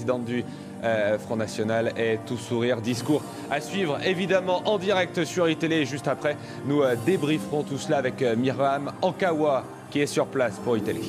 présidente du Front National est tout sourire. Discours à suivre évidemment en direct sur iTélé. Juste après, nous débrieferons tout cela avec Myriam Ankawa qui est sur place pour iTélé.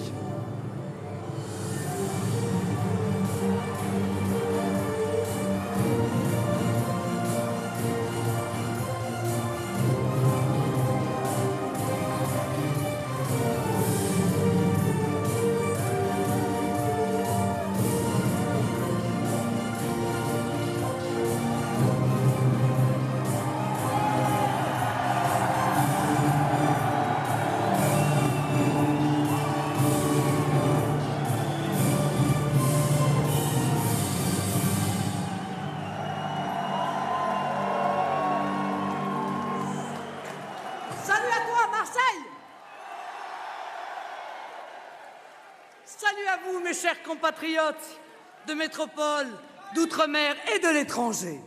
Salut à vous, mes chers compatriotes de métropole, d'outre-mer et de l'étranger.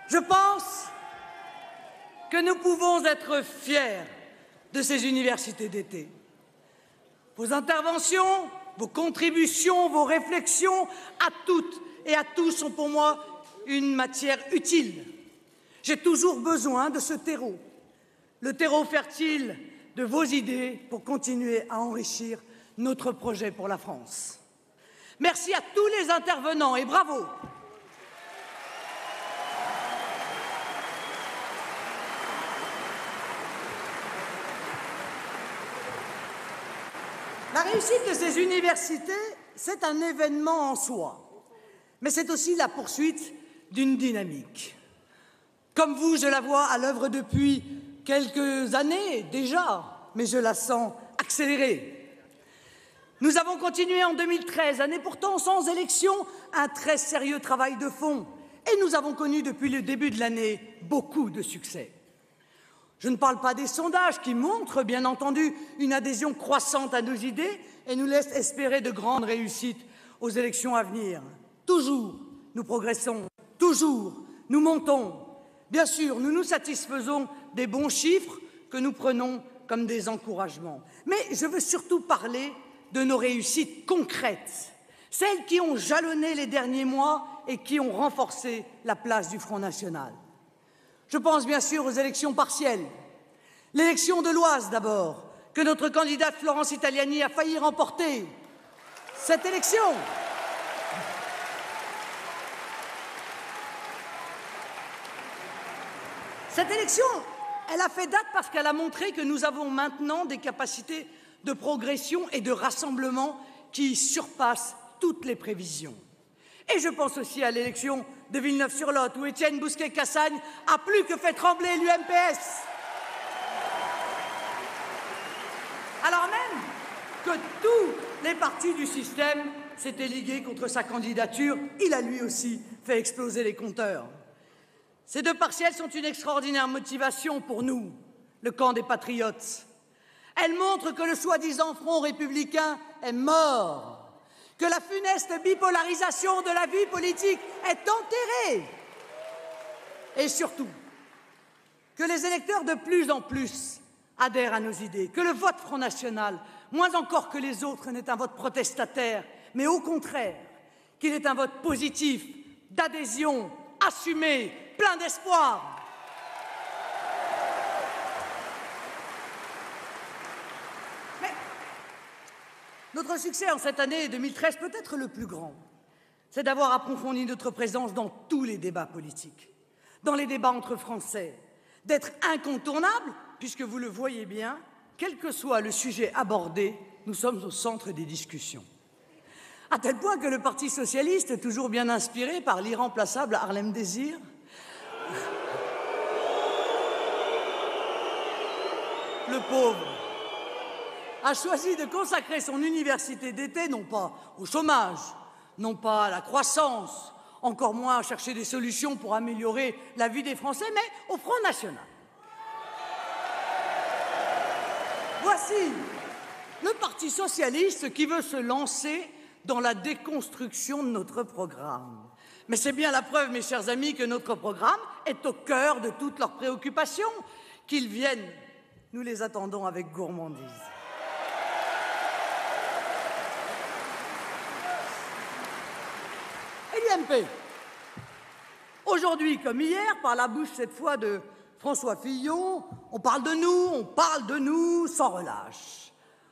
Je pense que nous pouvons être fiers de ces universités d'été. Vos interventions, vos contributions, vos réflexions, à toutes et à tous, sont pour moi une matière utile. J'ai toujours besoin de ce terreau, le terreau fertile de vos idées pour continuer à enrichir notre projet pour la France. Merci à tous les intervenants et bravo. La réussite de ces universités, c'est un événement en soi, mais c'est aussi la poursuite d'une dynamique. Comme vous, je la vois à l'œuvre depuis quelques années déjà, mais je la sens accélérée. Nous avons continué en 2013, année pourtant sans élection, un très sérieux travail de fond, et nous avons connu depuis le début de l'année beaucoup de succès. Je ne parle pas des sondages qui montrent, bien entendu, une adhésion croissante à nos idées et nous laissent espérer de grandes réussites aux élections à venir. Toujours, nous progressons, toujours, nous montons. Bien sûr, nous nous satisfaisons des bons chiffres que nous prenons comme des encouragements. Mais je veux surtout parler de nos réussites concrètes, celles qui ont jalonné les derniers mois et qui ont renforcé la place du Front National. Je pense bien sûr aux élections partielles. L'élection de l'Oise d'abord, que notre candidate Florence Italiani a failli remporter. Cette élection elle a fait date parce qu'elle a montré que nous avons maintenant des capacités de progression et de rassemblement qui surpassent toutes les prévisions. Et je pense aussi à l'élection de Villeneuve-sur-Lot, où Étienne Bousquet-Cassagne a plus que fait trembler l'UMPS. Alors même que tous les partis du système s'étaient ligués contre sa candidature, il a lui aussi fait exploser les compteurs. Ces deux partiels sont une extraordinaire motivation pour nous, le camp des patriotes. Elles montrent que le soi-disant Front républicain est mort, que la funeste bipolarisation de la vie politique est enterrée et surtout que les électeurs de plus en plus adhèrent à nos idées, que le vote Front National, moins encore que les autres, n'est un vote protestataire, mais au contraire, qu'il est un vote positif, d'adhésion, assumé, plein d'espoir. Notre succès en cette année 2013 peut être le plus grand. C'est d'avoir approfondi notre présence dans tous les débats politiques, dans les débats entre Français, d'être incontournable, puisque vous le voyez bien, quel que soit le sujet abordé, nous sommes au centre des discussions. À tel point que le Parti socialiste, toujours bien inspiré par l'irremplaçable Harlem Désir, le pauvre, a choisi de consacrer son université d'été non pas au chômage, non pas à la croissance, encore moins à chercher des solutions pour améliorer la vie des Français, mais au Front National. Voici le Parti socialiste qui veut se lancer dans la déconstruction de notre programme. Mais c'est bien la preuve, mes chers amis, que notre programme est au cœur de toutes leurs préoccupations. Qu'ils viennent, nous les attendons avec gourmandise. l'UMP. Aujourd'hui comme hier, par la bouche cette fois de François Fillon, on parle de nous sans relâche.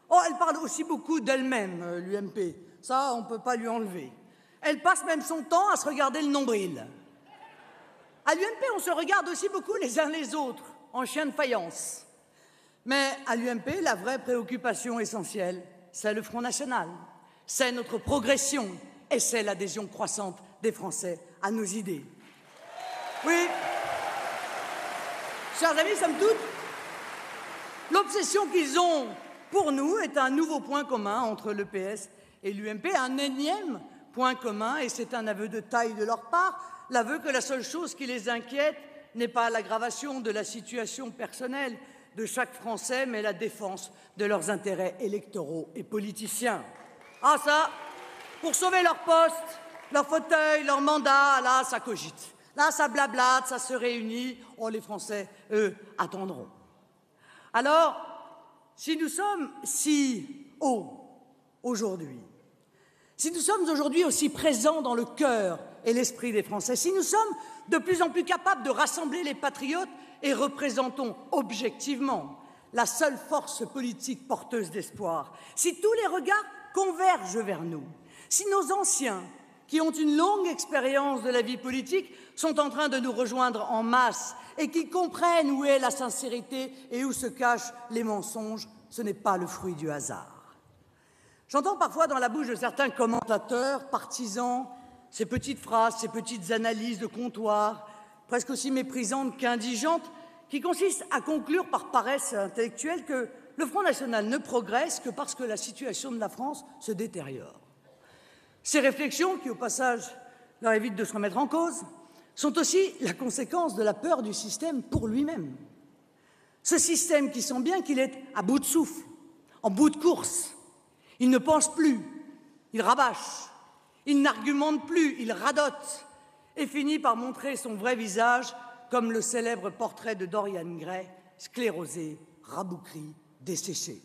Oh, elle parle aussi beaucoup d'elle-même, l'UMP. Ça, on ne peut pas lui enlever. Elle passe même son temps à se regarder le nombril. À l'UMP, on se regarde aussi beaucoup les uns les autres, en chien de faïence. Mais à l'UMP, la vraie préoccupation essentielle, c'est le Front National. C'est notre progression et c'est l'adhésion croissante des Français à nos idées. Oui, chers amis, somme toute, l'obsession qu'ils ont pour nous est un nouveau point commun entre le PS et l'UMP, un énième point commun, et c'est un aveu de taille de leur part, l'aveu que la seule chose qui les inquiète n'est pas l'aggravation de la situation personnelle de chaque Français, mais la défense de leurs intérêts électoraux et politiciens. Ah ça, pour sauver leur poste, leur fauteuil, leur mandat, là, ça cogite. Là, ça blablate, ça se réunit. Oh, les Français, eux, attendront. Alors, si nous sommes si hauts aujourd'hui, si nous sommes aujourd'hui aussi présents dans le cœur et l'esprit des Français, si nous sommes de plus en plus capables de rassembler les patriotes et représentons objectivement la seule force politique porteuse d'espoir, si tous les regards convergent vers nous, si nos anciens, qui ont une longue expérience de la vie politique, sont en train de nous rejoindre en masse et qui comprennent où est la sincérité et où se cachent les mensonges, ce n'est pas le fruit du hasard. J'entends parfois dans la bouche de certains commentateurs, partisans, ces petites phrases, ces petites analyses de comptoir, presque aussi méprisantes qu'indigentes, qui consistent à conclure par paresse intellectuelle que le Front National ne progresse que parce que la situation de la France se détériore. Ces réflexions, qui au passage leur évitent de se remettre en cause, sont aussi la conséquence de la peur du système pour lui-même. Ce système qui sent bien qu'il est à bout de souffle, en bout de course. Il ne pense plus, il rabâche, il n'argumente plus, il radote et finit par montrer son vrai visage comme le célèbre portrait de Dorian Gray, sclérosé, rabougri, desséché.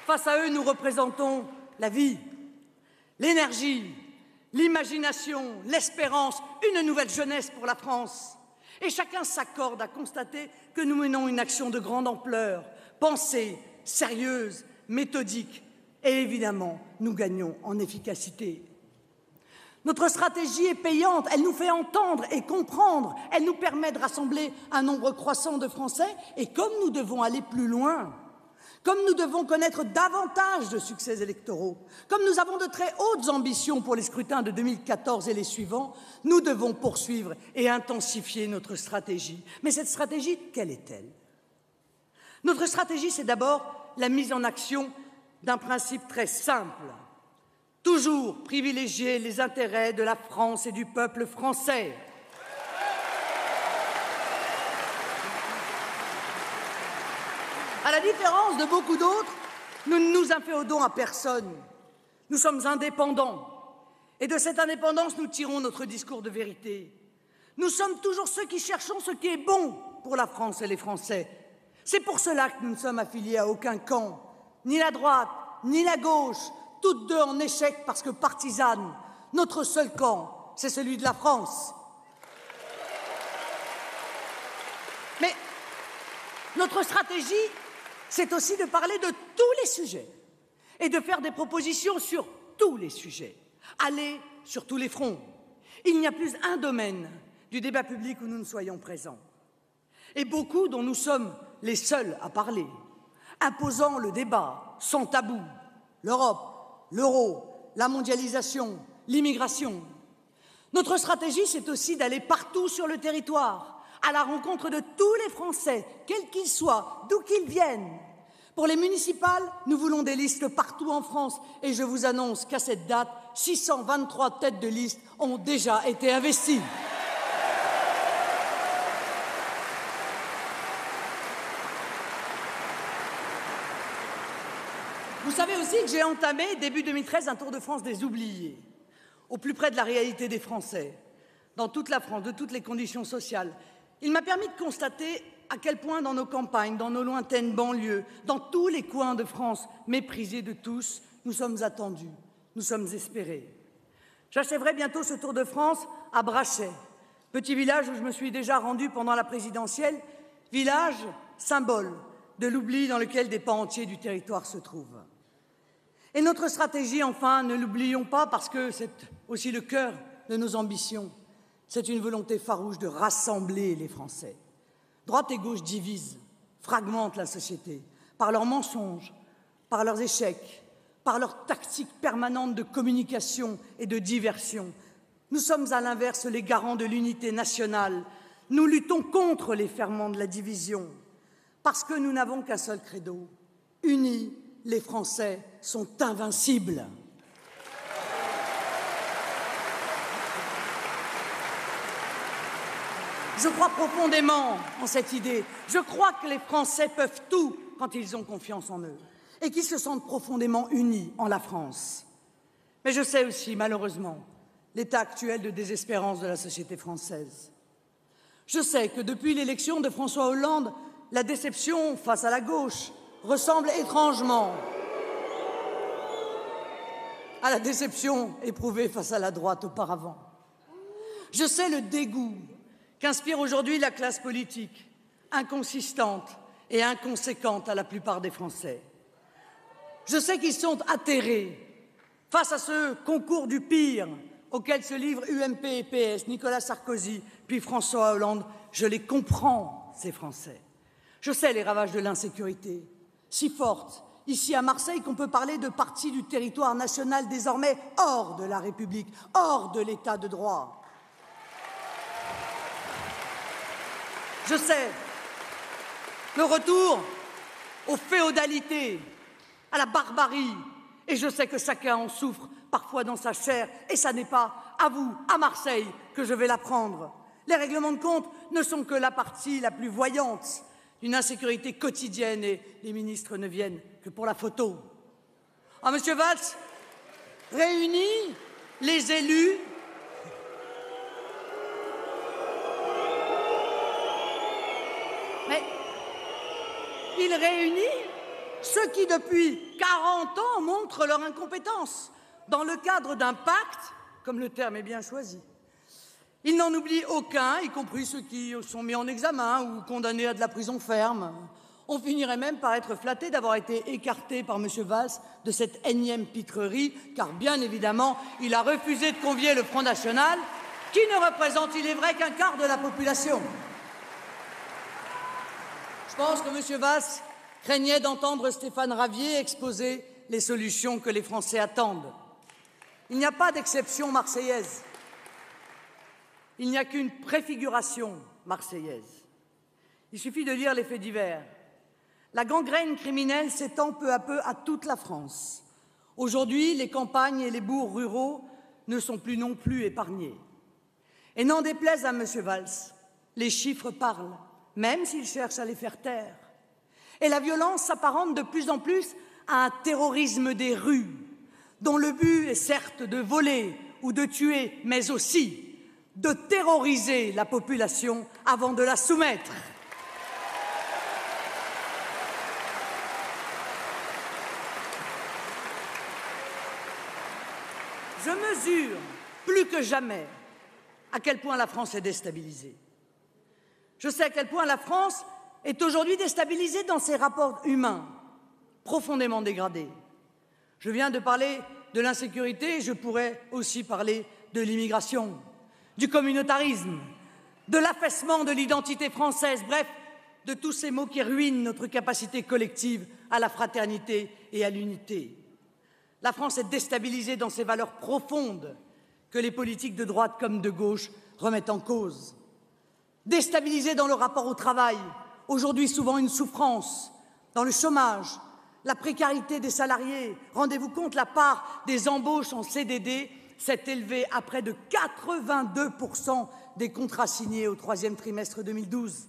Face à eux, nous représentons la vie, l'énergie, l'imagination, l'espérance, une nouvelle jeunesse pour la France. Et chacun s'accorde à constater que nous menons une action de grande ampleur, pensée, sérieuse, méthodique, et évidemment, nous gagnons en efficacité. Notre stratégie est payante, elle nous fait entendre et comprendre, elle nous permet de rassembler un nombre croissant de Français, et comme nous devons aller plus loin, comme nous devons connaître davantage de succès électoraux, comme nous avons de très hautes ambitions pour les scrutins de 2014 et les suivants, nous devons poursuivre et intensifier notre stratégie. Mais cette stratégie, quelle est-elle? Notre stratégie, c'est d'abord la mise en action d'un principe très simple. Toujours privilégier les intérêts de la France et du peuple français. À la différence de beaucoup d'autres, nous ne nous inféodons à personne. Nous sommes indépendants. Et de cette indépendance, nous tirons notre discours de vérité. Nous sommes toujours ceux qui cherchons ce qui est bon pour la France et les Français. C'est pour cela que nous ne sommes affiliés à aucun camp, ni la droite, ni la gauche, toutes deux en échec parce que partisanes. Notre seul camp, c'est celui de la France. Mais notre stratégie, c'est aussi de parler de tous les sujets et de faire des propositions sur tous les sujets, aller sur tous les fronts. Il n'y a plus un domaine du débat public où nous ne soyons présents. Et beaucoup dont nous sommes les seuls à parler, imposant le débat sans tabou, l'Europe, l'euro, la mondialisation, l'immigration. Notre stratégie, c'est aussi d'aller partout sur le territoire, à la rencontre de tous les Français, quels qu'ils soient, d'où qu'ils viennent. Pour les municipales, nous voulons des listes partout en France et je vous annonce qu'à cette date, 623 têtes de liste ont déjà été investies. Vous savez aussi que j'ai entamé, début 2013, un tour de France des oubliés, au plus près de la réalité des Français, dans toute la France, de toutes les conditions sociales. Il m'a permis de constater à quel point dans nos campagnes, dans nos lointaines banlieues, dans tous les coins de France, méprisés de tous, nous sommes attendus, nous sommes espérés. J'achèverai bientôt ce tour de France à Brachet, petit village où je me suis déjà rendu pendant la présidentielle, village symbole de l'oubli dans lequel des pans entiers du territoire se trouvent. Et notre stratégie, enfin, ne l'oublions pas parce que c'est aussi le cœur de nos ambitions. C'est une volonté farouche de rassembler les Français. Droite et gauche divisent, fragmentent la société par leurs mensonges, par leurs échecs, par leurs tactiques permanentes de communication et de diversion. Nous sommes à l'inverse les garants de l'unité nationale. Nous luttons contre les ferments de la division parce que nous n'avons qu'un seul credo. Unis, les Français sont invincibles. Je crois profondément en cette idée. Je crois que les Français peuvent tout quand ils ont confiance en eux et qu'ils se sentent profondément unis en la France. Mais je sais aussi, malheureusement, l'état actuel de désespérance de la société française. Je sais que depuis l'élection de François Hollande, la déception face à la gauche ressemble étrangement à la déception éprouvée face à la droite auparavant. Je sais le dégoût qu'inspire aujourd'hui la classe politique, inconsistante et inconséquente à la plupart des Français. Je sais qu'ils sont atterrés face à ce concours du pire auquel se livrent UMP et PS, Nicolas Sarkozy, puis François Hollande. Je les comprends, ces Français. Je sais les ravages de l'insécurité, si forte, ici à Marseille, qu'on peut parler de partie du territoire national désormais hors de la République, hors de l'état de droit. Je sais le retour aux féodalités, à la barbarie, et je sais que chacun en souffre parfois dans sa chair, et ça n'est pas à vous, à Marseille, que je vais l'apprendre. Les règlements de compte ne sont que la partie la plus voyante d'une insécurité quotidienne, et les ministres ne viennent que pour la photo. Ah, Monsieur Valls, réunis les élus il réunit ceux qui, depuis 40 ans, montrent leur incompétence dans le cadre d'un pacte, comme le terme est bien choisi. Il n'en oublie aucun, y compris ceux qui sont mis en examen ou condamnés à de la prison ferme. On finirait même par être flatté d'avoir été écarté par M. Valls de cette énième pitrerie, car bien évidemment, il a refusé de convier le Front National, qui ne représente, il est vrai, qu'un quart de la population. Je pense que M. Valls craignait d'entendre Stéphane Ravier exposer les solutions que les Français attendent. Il n'y a pas d'exception marseillaise. Il n'y a qu'une préfiguration marseillaise. Il suffit de lire les faits divers. La gangrène criminelle s'étend peu à peu à toute la France. Aujourd'hui, les campagnes et les bourgs ruraux ne sont plus non plus épargnés. Et n'en déplaise à M. Valls, les chiffres parlent, même s'ils cherchent à les faire taire. Et la violence s'apparente de plus en plus à un terrorisme des rues, dont le but est certes de voler ou de tuer, mais aussi de terroriser la population avant de la soumettre. Je mesure plus que jamais à quel point la France est déstabilisée. Je sais à quel point la France est aujourd'hui déstabilisée dans ses rapports humains, profondément dégradés. Je viens de parler de l'insécurité, je pourrais aussi parler de l'immigration, du communautarisme, de l'affaissement de l'identité française, bref, de tous ces mots qui ruinent notre capacité collective à la fraternité et à l'unité. La France est déstabilisée dans ses valeurs profondes que les politiques de droite comme de gauche remettent en cause. Déstabilisée dans le rapport au travail, aujourd'hui souvent une souffrance, dans le chômage, la précarité des salariés. Rendez-vous compte, la part des embauches en CDD s'est élevée à près de 82% des contrats signés au troisième trimestre 2012.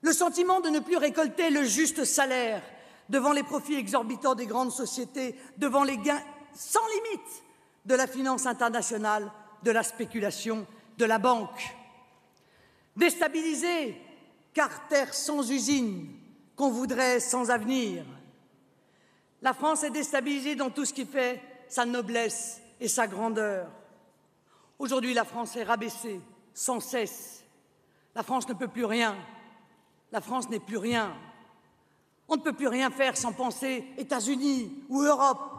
Le sentiment de ne plus récolter le juste salaire devant les profits exorbitants des grandes sociétés, devant les gains sans limite de la finance internationale, de la spéculation, de la banque. Déstabilisée, Carter sans usine, qu'on voudrait sans avenir. La France est déstabilisée dans tout ce qui fait sa noblesse et sa grandeur. Aujourd'hui, la France est rabaissée sans cesse. La France ne peut plus rien. La France n'est plus rien. On ne peut plus rien faire sans penser États-Unis ou Europe.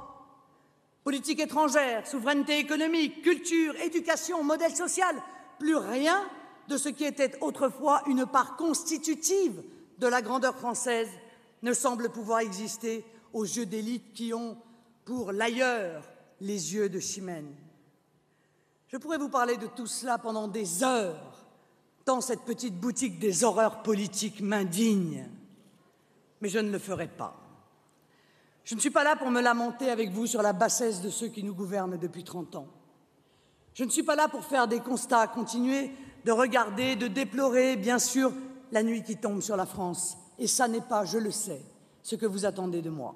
Politique étrangère, souveraineté économique, culture, éducation, modèle social, plus rien de ce qui était autrefois une part constitutive de la grandeur française ne semble pouvoir exister aux yeux d'élites qui ont, pour l'ailleurs, les yeux de Chimène. Je pourrais vous parler de tout cela pendant des heures, tant cette petite boutique des horreurs politiques m'indigne. Mais je ne le ferai pas. Je ne suis pas là pour me lamenter avec vous sur la bassesse de ceux qui nous gouvernent depuis 30 ans. Je ne suis pas là pour faire des constats, continuer de regarder, de déplorer, bien sûr, la nuit qui tombe sur la France. Et ça n'est pas, je le sais, ce que vous attendez de moi.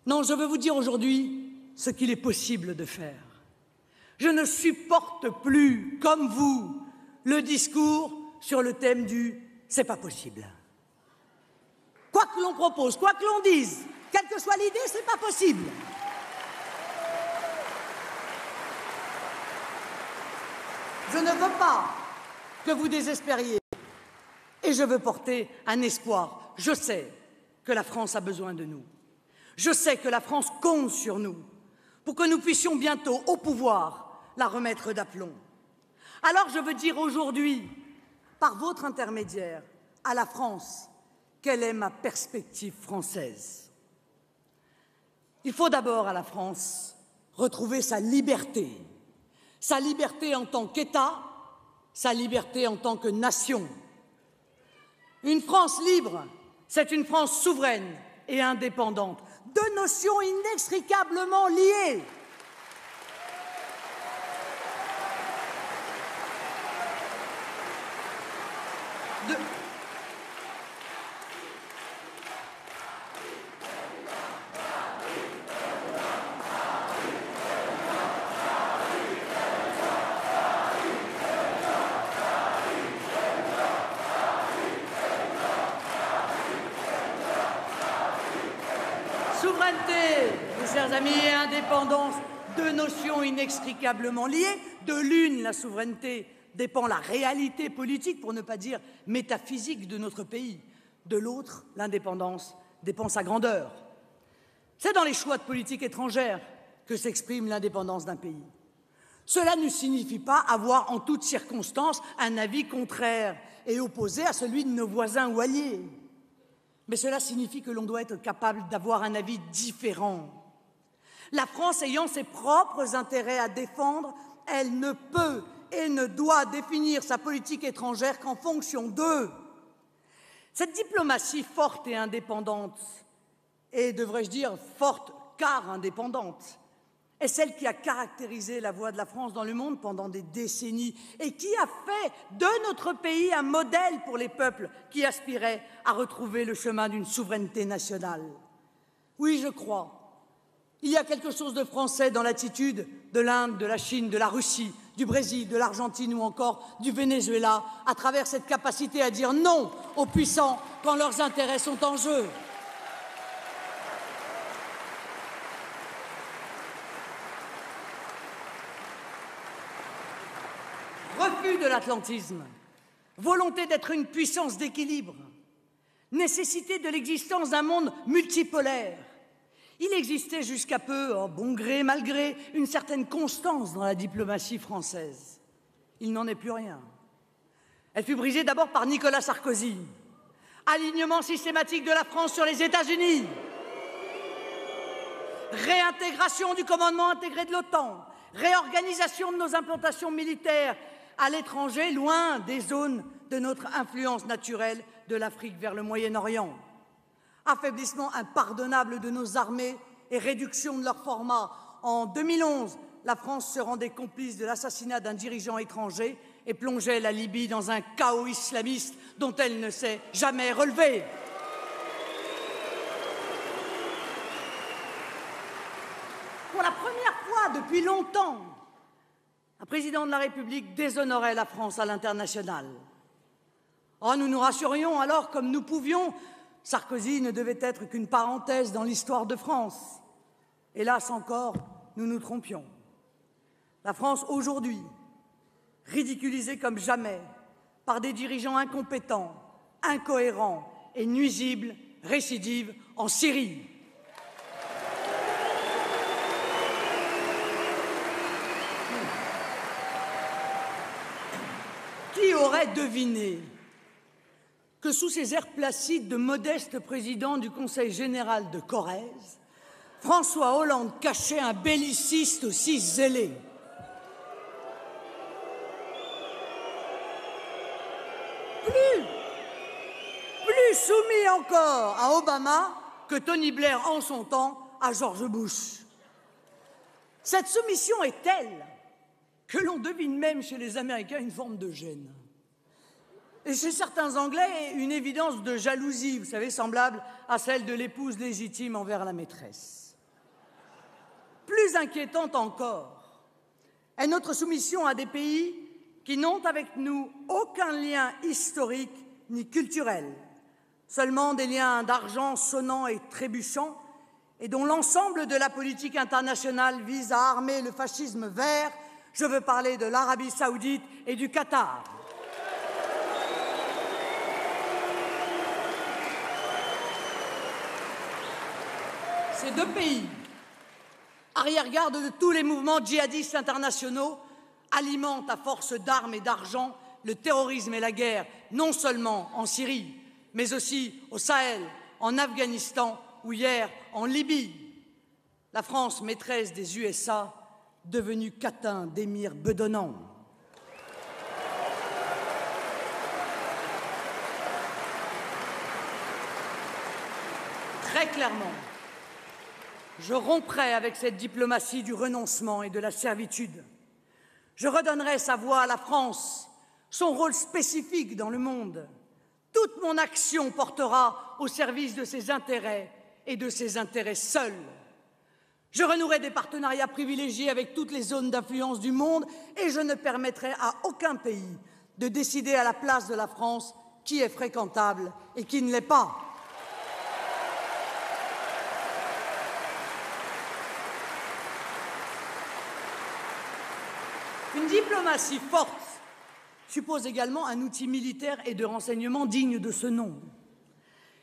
Non, je veux vous dire aujourd'hui ce qu'il est possible de faire. Je ne supporte plus, comme vous, le discours sur le thème du « c'est pas possible ». Quoi que l'on propose, quoi que l'on dise, quelle que soit l'idée, c'est pas possible. Je ne veux pas que vous désespériez et je veux porter un espoir. Je sais que la France a besoin de nous. Je sais que la France compte sur nous pour que nous puissions bientôt, au pouvoir, la remettre d'aplomb. Alors je veux dire aujourd'hui, par votre intermédiaire, à la France, quelle est ma perspective française. Il faut d'abord à la France retrouver sa liberté en tant qu'État, sa liberté en tant que nation. Une France libre, c'est une France souveraine et indépendante, deux notions inextricablement liées. Souveraineté, mes chers amis, et indépendance, deux notions inextricablement liées. De l'une, la souveraineté, dépend la réalité politique, pour ne pas dire métaphysique, de notre pays. De l'autre, l'indépendance, dépend sa grandeur. C'est dans les choix de politique étrangère que s'exprime l'indépendance d'un pays. Cela ne signifie pas avoir en toutes circonstances un avis contraire et opposé à celui de nos voisins ou alliés. Mais cela signifie que l'on doit être capable d'avoir un avis différent. La France ayant ses propres intérêts à défendre, elle ne peut et ne doit définir sa politique étrangère qu'en fonction d'eux. Cette diplomatie forte et indépendante, et devrais-je dire forte car indépendante, est celle qui a caractérisé la voix de la France dans le monde pendant des décennies et qui a fait de notre pays un modèle pour les peuples qui aspiraient à retrouver le chemin d'une souveraineté nationale. Oui, je crois. Il y a quelque chose de français dans l'attitude de l'Inde, de la Chine, de la Russie, du Brésil, de l'Argentine ou encore du Venezuela, à travers cette capacité à dire non aux puissants quand leurs intérêts sont en jeu. Refus de l'atlantisme, volonté d'être une puissance d'équilibre, nécessité de l'existence d'un monde multipolaire. Il existait jusqu'à peu, bon gré, mal gré, une certaine constance dans la diplomatie française. Il n'en est plus rien. Elle fut brisée d'abord par Nicolas Sarkozy. Alignement systématique de la France sur les États-Unis. Réintégration du commandement intégré de l'OTAN. Réorganisation de nos implantations militaires à l'étranger, loin des zones de notre influence naturelle de l'Afrique vers le Moyen-Orient. Affaiblissement impardonnable de nos armées et réduction de leur format. En 2011, la France se rendait complice de l'assassinat d'un dirigeant étranger et plongeait la Libye dans un chaos islamiste dont elle ne s'est jamais relevée. Pour la première fois depuis longtemps, un président de la République déshonorait la France à l'international. Oh, nous nous rassurions alors comme nous pouvions. Sarkozy ne devait être qu'une parenthèse dans l'histoire de France. Hélas encore, nous nous trompions. La France aujourd'hui, ridiculisée comme jamais par des dirigeants incompétents, incohérents et nuisibles, récidive en Syrie. Qui aurait deviné que sous ces airs placides de modeste président du Conseil général de Corrèze, François Hollande cachait un belliciste aussi zélé? Plus soumis encore à Obama que Tony Blair en son temps à George Bush. Cette soumission est telle que l'on devine même chez les Américains une forme de gêne. Et chez certains Anglais, une évidence de jalousie, vous savez, semblable à celle de l'épouse légitime envers la maîtresse. Plus inquiétante encore est notre soumission à des pays qui n'ont avec nous aucun lien historique ni culturel, seulement des liens d'argent sonnants et trébuchants, et dont l'ensemble de la politique internationale vise à armer le fascisme vert. Je veux parler de l'Arabie saoudite et du Qatar. Ces deux pays, arrière-garde de tous les mouvements djihadistes internationaux, alimentent à force d'armes et d'argent le terrorisme et la guerre, non seulement en Syrie, mais aussi au Sahel, en Afghanistan ou hier en Libye. La France, maîtresse des USA, devenue catin d'émirs bedonnants. Très clairement, je romprai avec cette diplomatie du renoncement et de la servitude. Je redonnerai sa voix à la France, son rôle spécifique dans le monde. Toute mon action portera au service de ses intérêts et de ses intérêts seuls. Je renouerai des partenariats privilégiés avec toutes les zones d'influence du monde et je ne permettrai à aucun pays de décider à la place de la France qui est fréquentable et qui ne l'est pas. Une diplomatie forte suppose également un outil militaire et de renseignement digne de ce nom.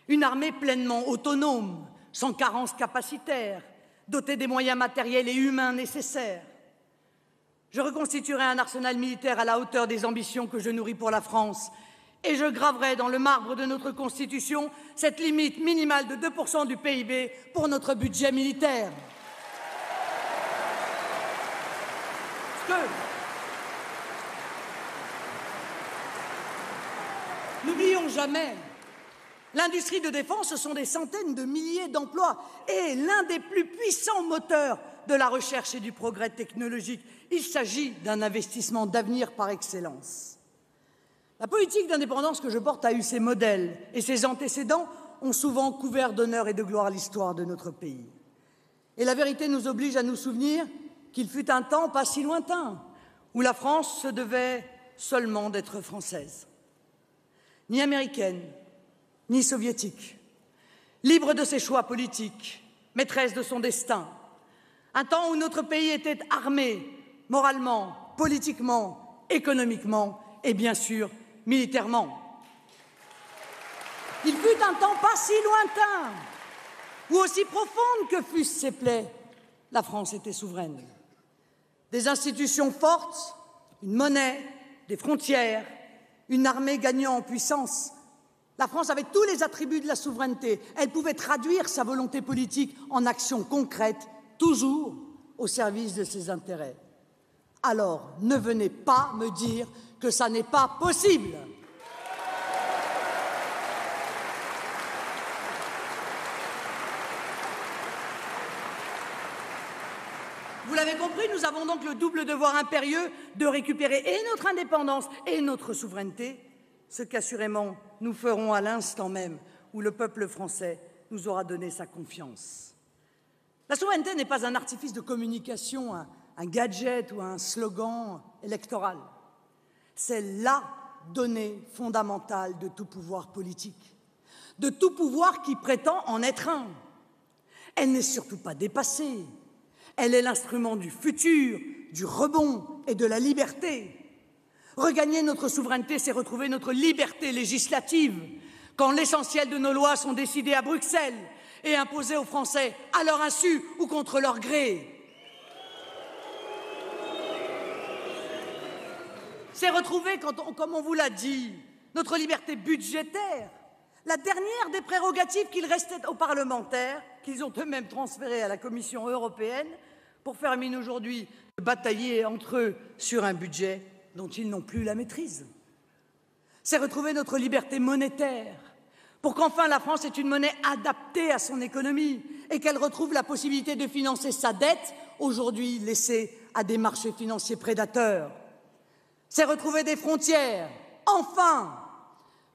Une armée pleinement autonome, sans carence capacitaire, dotée des moyens matériels et humains nécessaires. Je reconstituerai un arsenal militaire à la hauteur des ambitions que je nourris pour la France et je graverai dans le marbre de notre Constitution cette limite minimale de 2% du PIB pour notre budget militaire. N'oublions jamais, l'industrie de défense, ce sont des centaines de milliers d'emplois et l'un des plus puissants moteurs de la recherche et du progrès technologique. Il s'agit d'un investissement d'avenir par excellence. La politique d'indépendance que je porte a eu ses modèles et ses antécédents ont souvent couvert d'honneur et de gloire l'histoire de notre pays. Et la vérité nous oblige à nous souvenir qu'il fut un temps pas si lointain où la France se devait seulement d'être française. Ni américaine, ni soviétique, libre de ses choix politiques, maîtresse de son destin. Un temps où notre pays était armé, moralement, politiquement, économiquement et bien sûr militairement. Il fut un temps pas si lointain où, aussi profondes que fussent ses plaies, la France était souveraine. Des institutions fortes, une monnaie, des frontières, une armée gagnant en puissance. La France avait tous les attributs de la souveraineté. Elle pouvait traduire sa volonté politique en actions concrètes, toujours au service de ses intérêts. Alors, ne venez pas me dire que ça n'est pas possible. Vous l'avez compris, nous avons donc le double devoir impérieux de récupérer et notre indépendance et notre souveraineté, ce qu'assurément nous ferons à l'instant même où le peuple français nous aura donné sa confiance. La souveraineté n'est pas un artifice de communication, un gadget ou un slogan électoral. C'est la donnée fondamentale de tout pouvoir politique, de tout pouvoir qui prétend en être un. Elle n'est surtout pas dépassée. Elle est l'instrument du futur, du rebond et de la liberté. Regagner notre souveraineté, c'est retrouver notre liberté législative, quand l'essentiel de nos lois sont décidées à Bruxelles et imposées aux Français à leur insu ou contre leur gré. C'est retrouver, comme on vous l'a dit, notre liberté budgétaire, la dernière des prérogatives qu'il restait aux parlementaires, qu'ils ont eux-mêmes transférées à la Commission européenne, pour faire mine aujourd'hui de batailler entre eux sur un budget dont ils n'ont plus la maîtrise. C'est retrouver notre liberté monétaire, pour qu'enfin la France ait une monnaie adaptée à son économie et qu'elle retrouve la possibilité de financer sa dette, aujourd'hui laissée à des marchés financiers prédateurs. C'est retrouver des frontières, enfin,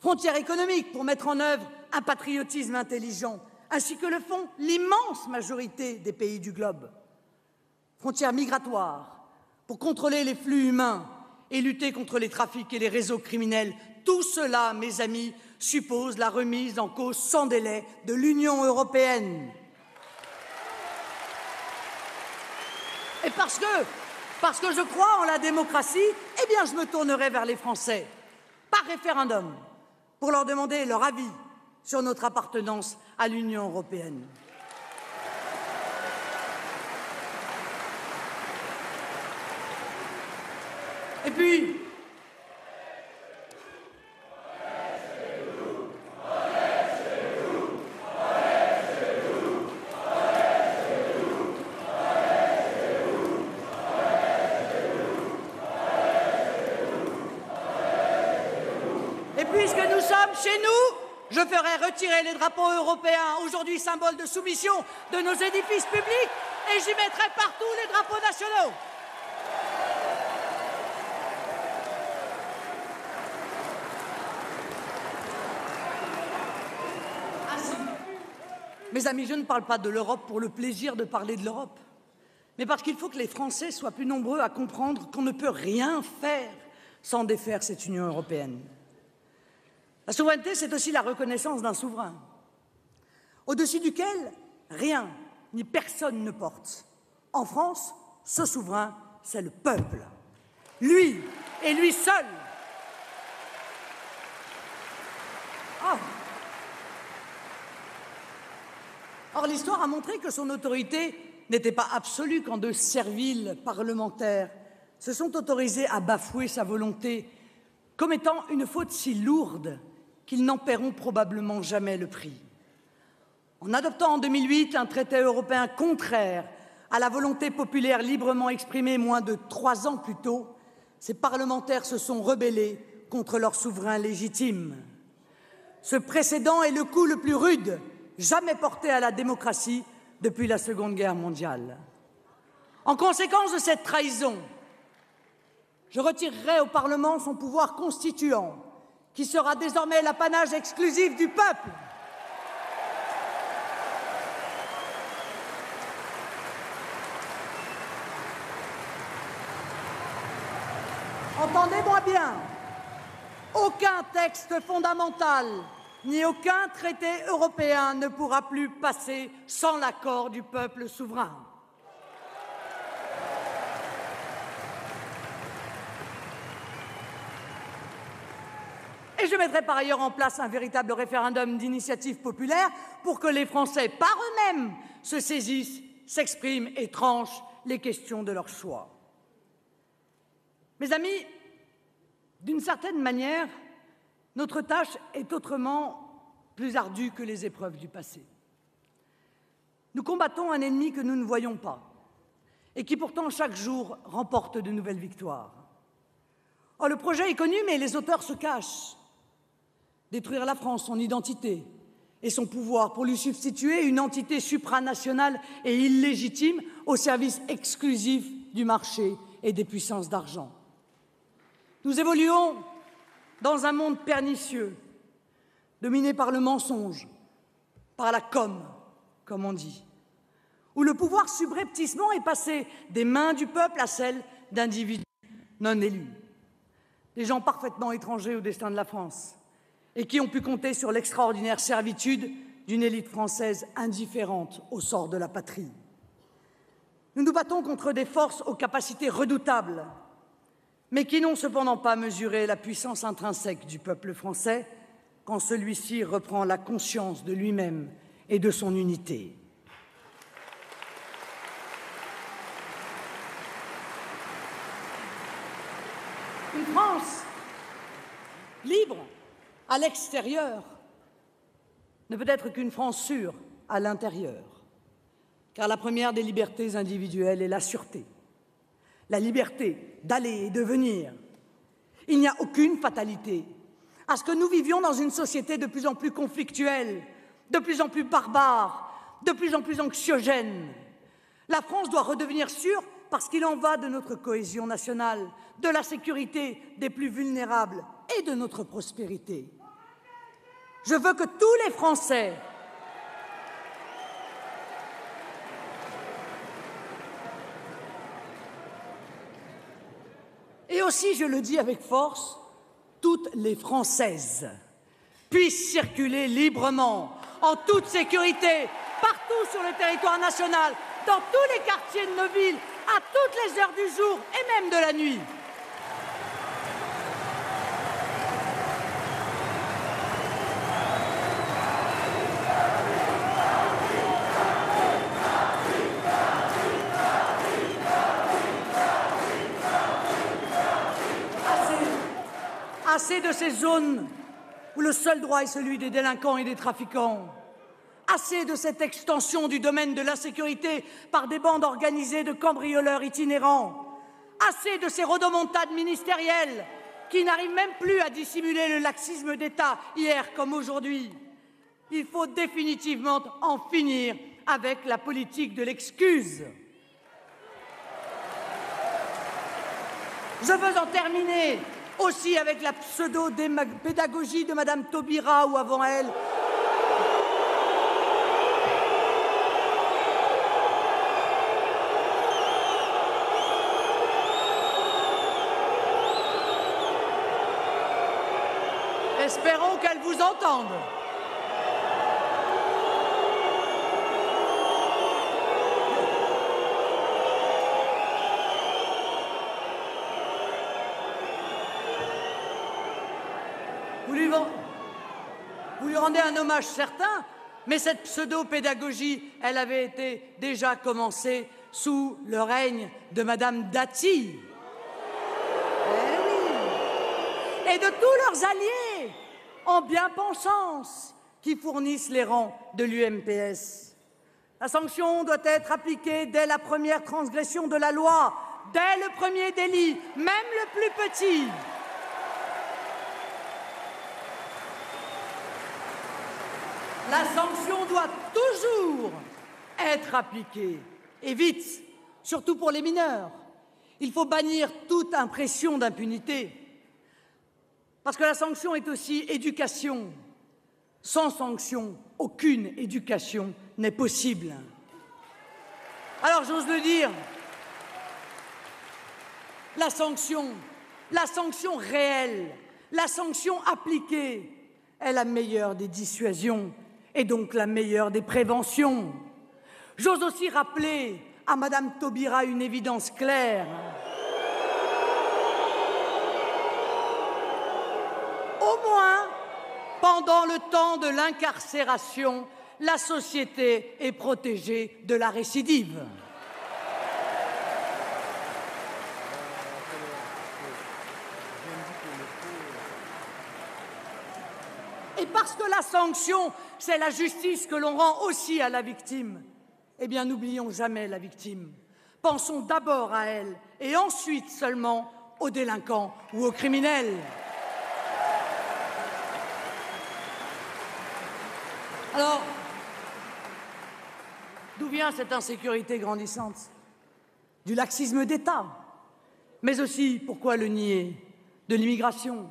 frontières économiques pour mettre en œuvre un patriotisme intelligent, ainsi que le font l'immense majorité des pays du globe. Frontières migratoires pour contrôler les flux humains et lutter contre les trafics et les réseaux criminels. Tout cela, mes amis, suppose la remise en cause sans délai de l'Union européenne. Et parce que je crois en la démocratie, eh bien je me tournerai vers les Français, par référendum, pour leur demander leur avis sur notre appartenance à l'Union européenne. Et puis, puisque nous sommes chez nous, je ferai retirer les drapeaux européens, aujourd'hui symbole de soumission, de nos édifices publics, et j'y mettrai partout les drapeaux nationaux. Mes amis, je ne parle pas de l'Europe pour le plaisir de parler de l'Europe, mais parce qu'il faut que les Français soient plus nombreux à comprendre qu'on ne peut rien faire sans défaire cette Union européenne. La souveraineté, c'est aussi la reconnaissance d'un souverain, au-dessus duquel rien ni personne ne porte. En France, ce souverain, c'est le peuple. Lui et lui seul. Oh. Or, l'histoire a montré que son autorité n'était pas absolue quand de serviles parlementaires se sont autorisés à bafouer sa volonté comme étant une faute si lourde qu'ils n'en paieront probablement jamais le prix. En adoptant en 2008 un traité européen contraire à la volonté populaire librement exprimée moins de 3 ans plus tôt, ces parlementaires se sont rebellés contre leur souverain légitime. Ce précédent est le coup le plus rude jamais porté à la démocratie depuis la Seconde Guerre mondiale. En conséquence de cette trahison, je retirerai au Parlement son pouvoir constituant, qui sera désormais l'apanage exclusif du peuple. Entendez-moi bien, aucun texte fondamental ni aucun traité européen ne pourra plus passer sans l'accord du peuple souverain. Et je mettrai par ailleurs en place un véritable référendum d'initiative populaire pour que les Français, par eux-mêmes, se saisissent, s'expriment et tranchent les questions de leur choix. Mes amis, d'une certaine manière, notre tâche est autrement plus ardue que les épreuves du passé. Nous combattons un ennemi que nous ne voyons pas et qui pourtant chaque jour remporte de nouvelles victoires. Or, le projet est connu, mais les auteurs se cachent. Détruire la France, son identité et son pouvoir pour lui substituer une entité supranationale et illégitime au service exclusif du marché et des puissances d'argent. Nous évoluons dans un monde pernicieux, dominé par le mensonge, par la com, comme on dit, où le pouvoir subrepticement est passé des mains du peuple à celles d'individus non élus. des gens parfaitement étrangers au destin de la France et qui ont pu compter sur l'extraordinaire servitude d'une élite française indifférente au sort de la patrie. Nous nous battons contre des forces aux capacités redoutables, mais qui n'ont cependant pas mesuré la puissance intrinsèque du peuple français quand celui-ci reprend la conscience de lui-même et de son unité. Une France libre à l'extérieur ne peut être qu'une France sûre à l'intérieur, car la première des libertés individuelles est la sûreté, la liberté d'aller et de venir. Il n'y a aucune fatalité à ce que nous vivions dans une société de plus en plus conflictuelle, de plus en plus barbare, de plus en plus anxiogène. La France doit redevenir sûre parce qu'il en va de notre cohésion nationale, de la sécurité des plus vulnérables et de notre prospérité. Je veux que tous les Français et aussi, je le dis avec force, toutes les Françaises puissent circuler librement, en toute sécurité, partout sur le territoire national, dans tous les quartiers de nos villes, à toutes les heures du jour et même de la nuit. Assez de ces zones où le seul droit est celui des délinquants et des trafiquants. Assez de cette extension du domaine de l'insécurité par des bandes organisées de cambrioleurs itinérants. Assez de ces rodomontades ministérielles qui n'arrivent même plus à dissimuler le laxisme d'État hier comme aujourd'hui. Il faut définitivement en finir avec la politique de l'excuse. Je veux en terminer aussi avec la pseudo-pédagogie de Madame Taubira ou avant elle. Espérons qu'elle vous entende. Vous lui rendez un hommage certain, mais cette pseudo-pédagogie, elle avait été déjà commencée sous le règne de Madame Dati. Eh oui. Et de tous leurs alliés en bien-pensance qui fournissent les rangs de l'UMPS. La sanction doit être appliquée dès la première transgression de la loi, dès le premier délit, même le plus petit. La sanction doit toujours être appliquée, et vite, surtout pour les mineurs. Il faut bannir toute impression d'impunité, parce que la sanction est aussi éducation. Sans sanction, aucune éducation n'est possible. Alors j'ose le dire, la sanction réelle, la sanction appliquée est la meilleure des dissuasions et donc la meilleure des préventions. J'ose aussi rappeler à Madame Taubira une évidence claire. Au moins, pendant le temps de l'incarcération, la société est protégée de la récidive. Et parce que la sanction, c'est la justice que l'on rend aussi à la victime, eh bien, n'oublions jamais la victime. Pensons d'abord à elle et ensuite seulement aux délinquants ou aux criminels. Alors, d'où vient cette insécurité grandissante? Du laxisme d'État. Mais aussi, pourquoi le nier, de l'immigration.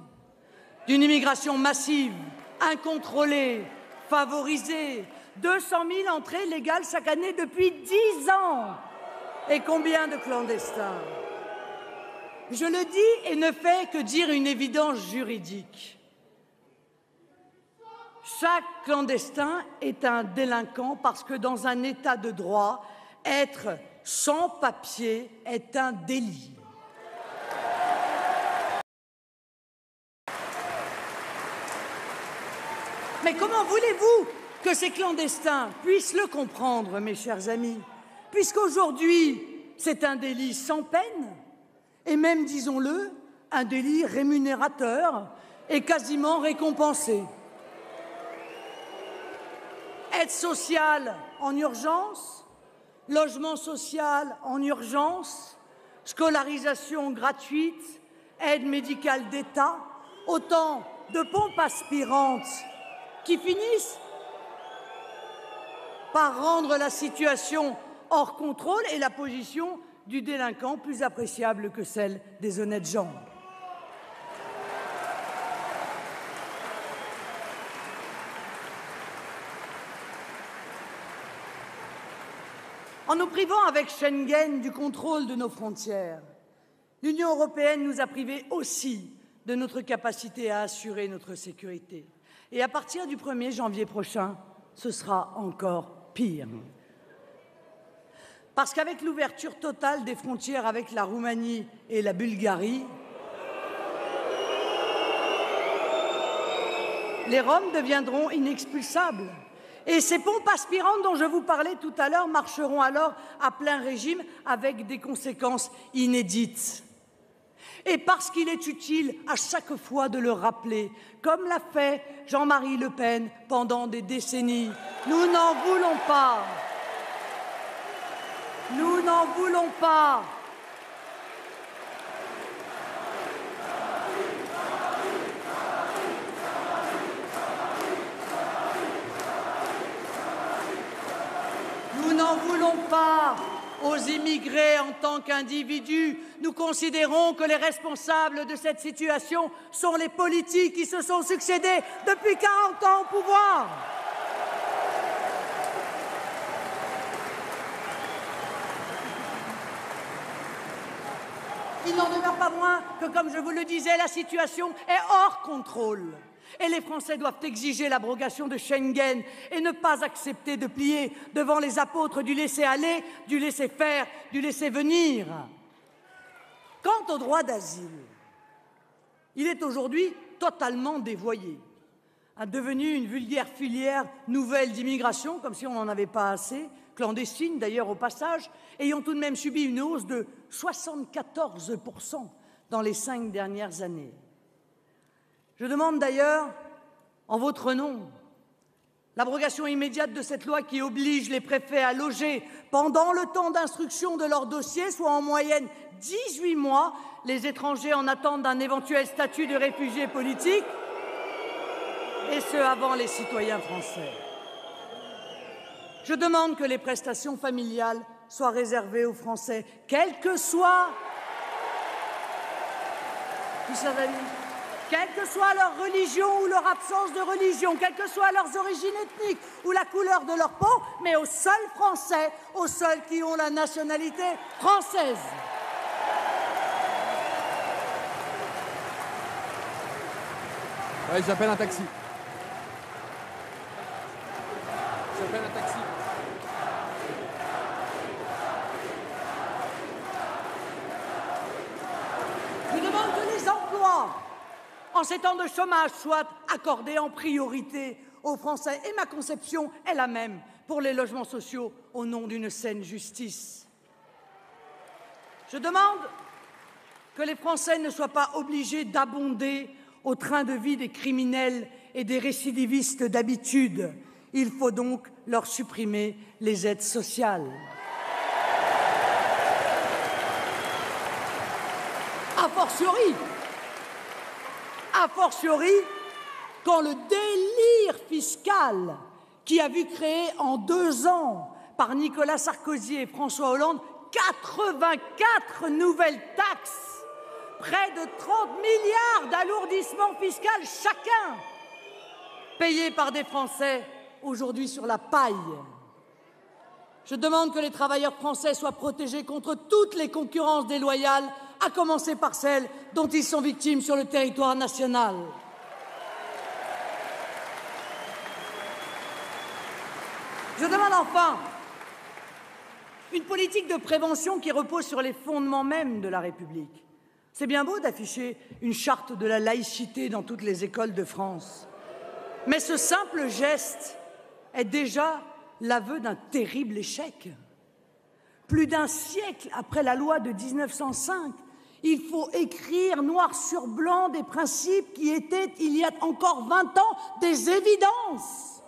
D'une immigration massive, incontrôlée, favorisée. 200 000 entrées légales chaque année depuis 10 ans. Et combien de clandestins? Je le dis et ne fais que dire une évidence juridique. Chaque clandestin est un délinquant parce que dans un état de droit, être sans papier est un délit. Mais comment voulez-vous que ces clandestins puissent le comprendre, mes chers amis, puisqu'aujourd'hui, c'est un délit sans peine, et même, disons-le, un délit rémunérateur et quasiment récompensé. Aide sociale en urgence, logement social en urgence, scolarisation gratuite, aide médicale d'État, autant de pompes aspirantes qui finissent par rendre la situation hors contrôle et la position du délinquant plus appréciable que celle des honnêtes gens. En nous privant avec Schengen du contrôle de nos frontières, l'Union européenne nous a privés aussi de notre capacité à assurer notre sécurité. Et à partir du 1er janvier prochain, ce sera encore pire. Parce qu'avec l'ouverture totale des frontières avec la Roumanie et la Bulgarie, les Roms deviendront inexpulsables. Et ces pompes aspirantes dont je vous parlais tout à l'heure marcheront alors à plein régime avec des conséquences inédites. Et parce qu'il est utile à chaque fois de le rappeler, comme l'a fait Jean-Marie Le Pen pendant des décennies, nous n'en voulons pas. Nous n'en voulons pas. Nous n'en voulons pas aux immigrés en tant qu'individus. Nous considérons que les responsables de cette situation sont les politiques qui se sont succédés depuis 40 ans au pouvoir. Il n'en demeure pas moins que, comme je vous le disais, la situation est hors contrôle. Et les Français doivent exiger l'abrogation de Schengen et ne pas accepter de plier devant les apôtres du laisser-aller, du laisser-faire, du laisser-venir. Quant au droit d'asile, il est aujourd'hui totalement dévoyé, devenu une vulgaire filière nouvelle d'immigration, comme si on n'en avait pas assez, clandestine d'ailleurs au passage, ayant tout de même subi une hausse de 74% dans les 5 dernières années. Je demande d'ailleurs, en votre nom, l'abrogation immédiate de cette loi qui oblige les préfets à loger pendant le temps d'instruction de leur dossier, soit en moyenne 18 mois, les étrangers en attente d'un éventuel statut de réfugié politique, et ce avant les citoyens français. Je demande que les prestations familiales soient réservées aux Français, quelle que soit leur religion ou leur absence de religion, quelles que soient leurs origines ethniques ou la couleur de leur peau, mais aux seuls Français, aux seuls qui ont la nationalité française. Ouais, j'appelle un taxi. J'appelle un taxi. Je demande que les emplois en ces temps de chômage soient accordés en priorité aux Français. Et ma conception est la même pour les logements sociaux au nom d'une saine justice. Je demande que les Français ne soient pas obligés d'abonder au train de vie des criminels et des récidivistes d'habitude. Il faut donc leur supprimer les aides sociales. A fortiori, quand le délire fiscal qui a vu créer en 2 ans par Nicolas Sarkozy et François Hollande 84 nouvelles taxes, près de 30 milliards d'alourdissements fiscaux chacun, payés par des Français aujourd'hui sur la paille. Je demande que les travailleurs français soient protégés contre toutes les concurrences déloyales à commencer par celles dont ils sont victimes sur le territoire national. Je demande enfin une politique de prévention qui repose sur les fondements mêmes de la République. C'est bien beau d'afficher une charte de la laïcité dans toutes les écoles de France, mais ce simple geste est déjà l'aveu d'un terrible échec. Plus d'un siècle après la loi de 1905, il faut écrire noir sur blanc des principes qui étaient, il y a encore 20 ans, des évidences.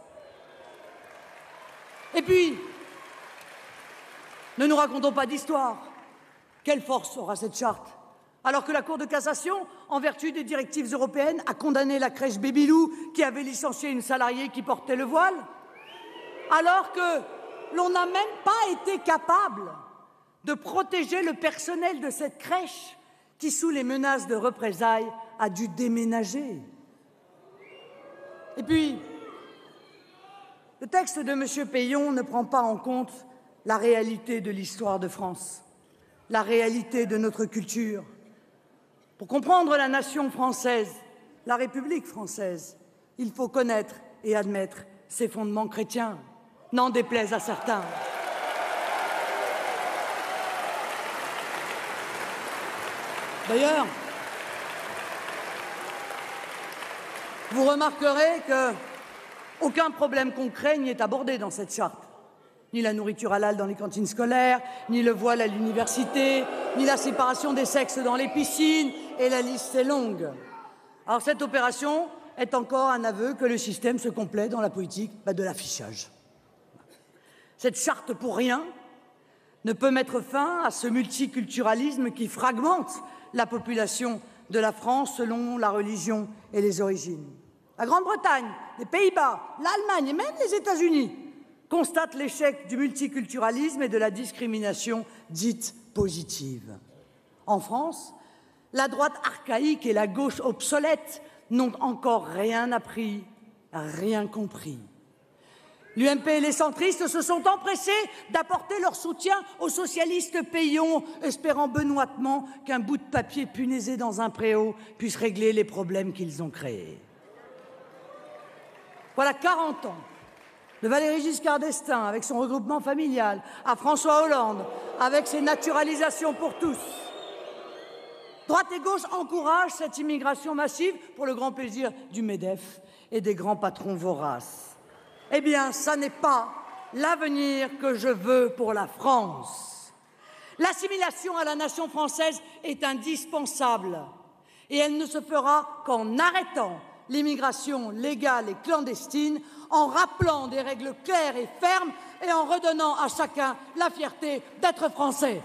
Et puis, ne nous racontons pas d'histoire. Quelle force aura cette charte? Alors que la Cour de cassation, en vertu des directives européennes, a condamné la crèche Bébilou qui avait licencié une salariée qui portait le voile? Alors que l'on n'a même pas été capable de protéger le personnel de cette crèche qui, sous les menaces de représailles, a dû déménager. Et puis, le texte de M. Peillon ne prend pas en compte la réalité de l'histoire de France, la réalité de notre culture. Pour comprendre la nation française, la République française, il faut connaître et admettre ses fondements chrétiens, n'en déplaise à certains. D'ailleurs, vous remarquerez qu'aucun problème concret n'y est abordé dans cette charte. Ni la nourriture halal dans les cantines scolaires, ni le voile à l'université, ni la séparation des sexes dans les piscines, et la liste est longue. Alors cette opération est encore un aveu que le système se complaît dans la politique de l'affichage. Cette charte pour rien ne peut mettre fin à ce multiculturalisme qui fragmente la population de la France selon la religion et les origines. La Grande-Bretagne, les Pays-Bas, l'Allemagne et même les États-Unis constatent l'échec du multiculturalisme et de la discrimination dite positive. En France, la droite archaïque et la gauche obsolète n'ont encore rien appris, rien compris. L'UMP et les centristes se sont empressés d'apporter leur soutien aux socialistes Peillon, espérant benoîtement qu'un bout de papier punaisé dans un préau puisse régler les problèmes qu'ils ont créés. Voilà 40 ans de Valéry Giscard d'Estaing avec son regroupement familial, à François Hollande avec ses naturalisations pour tous. Droite et gauche encouragent cette immigration massive pour le grand plaisir du MEDEF et des grands patrons voraces. Eh bien, ça n'est pas l'avenir que je veux pour la France. L'assimilation à la nation française est indispensable et elle ne se fera qu'en arrêtant l'immigration légale et clandestine, en rappelant des règles claires et fermes et en redonnant à chacun la fierté d'être français.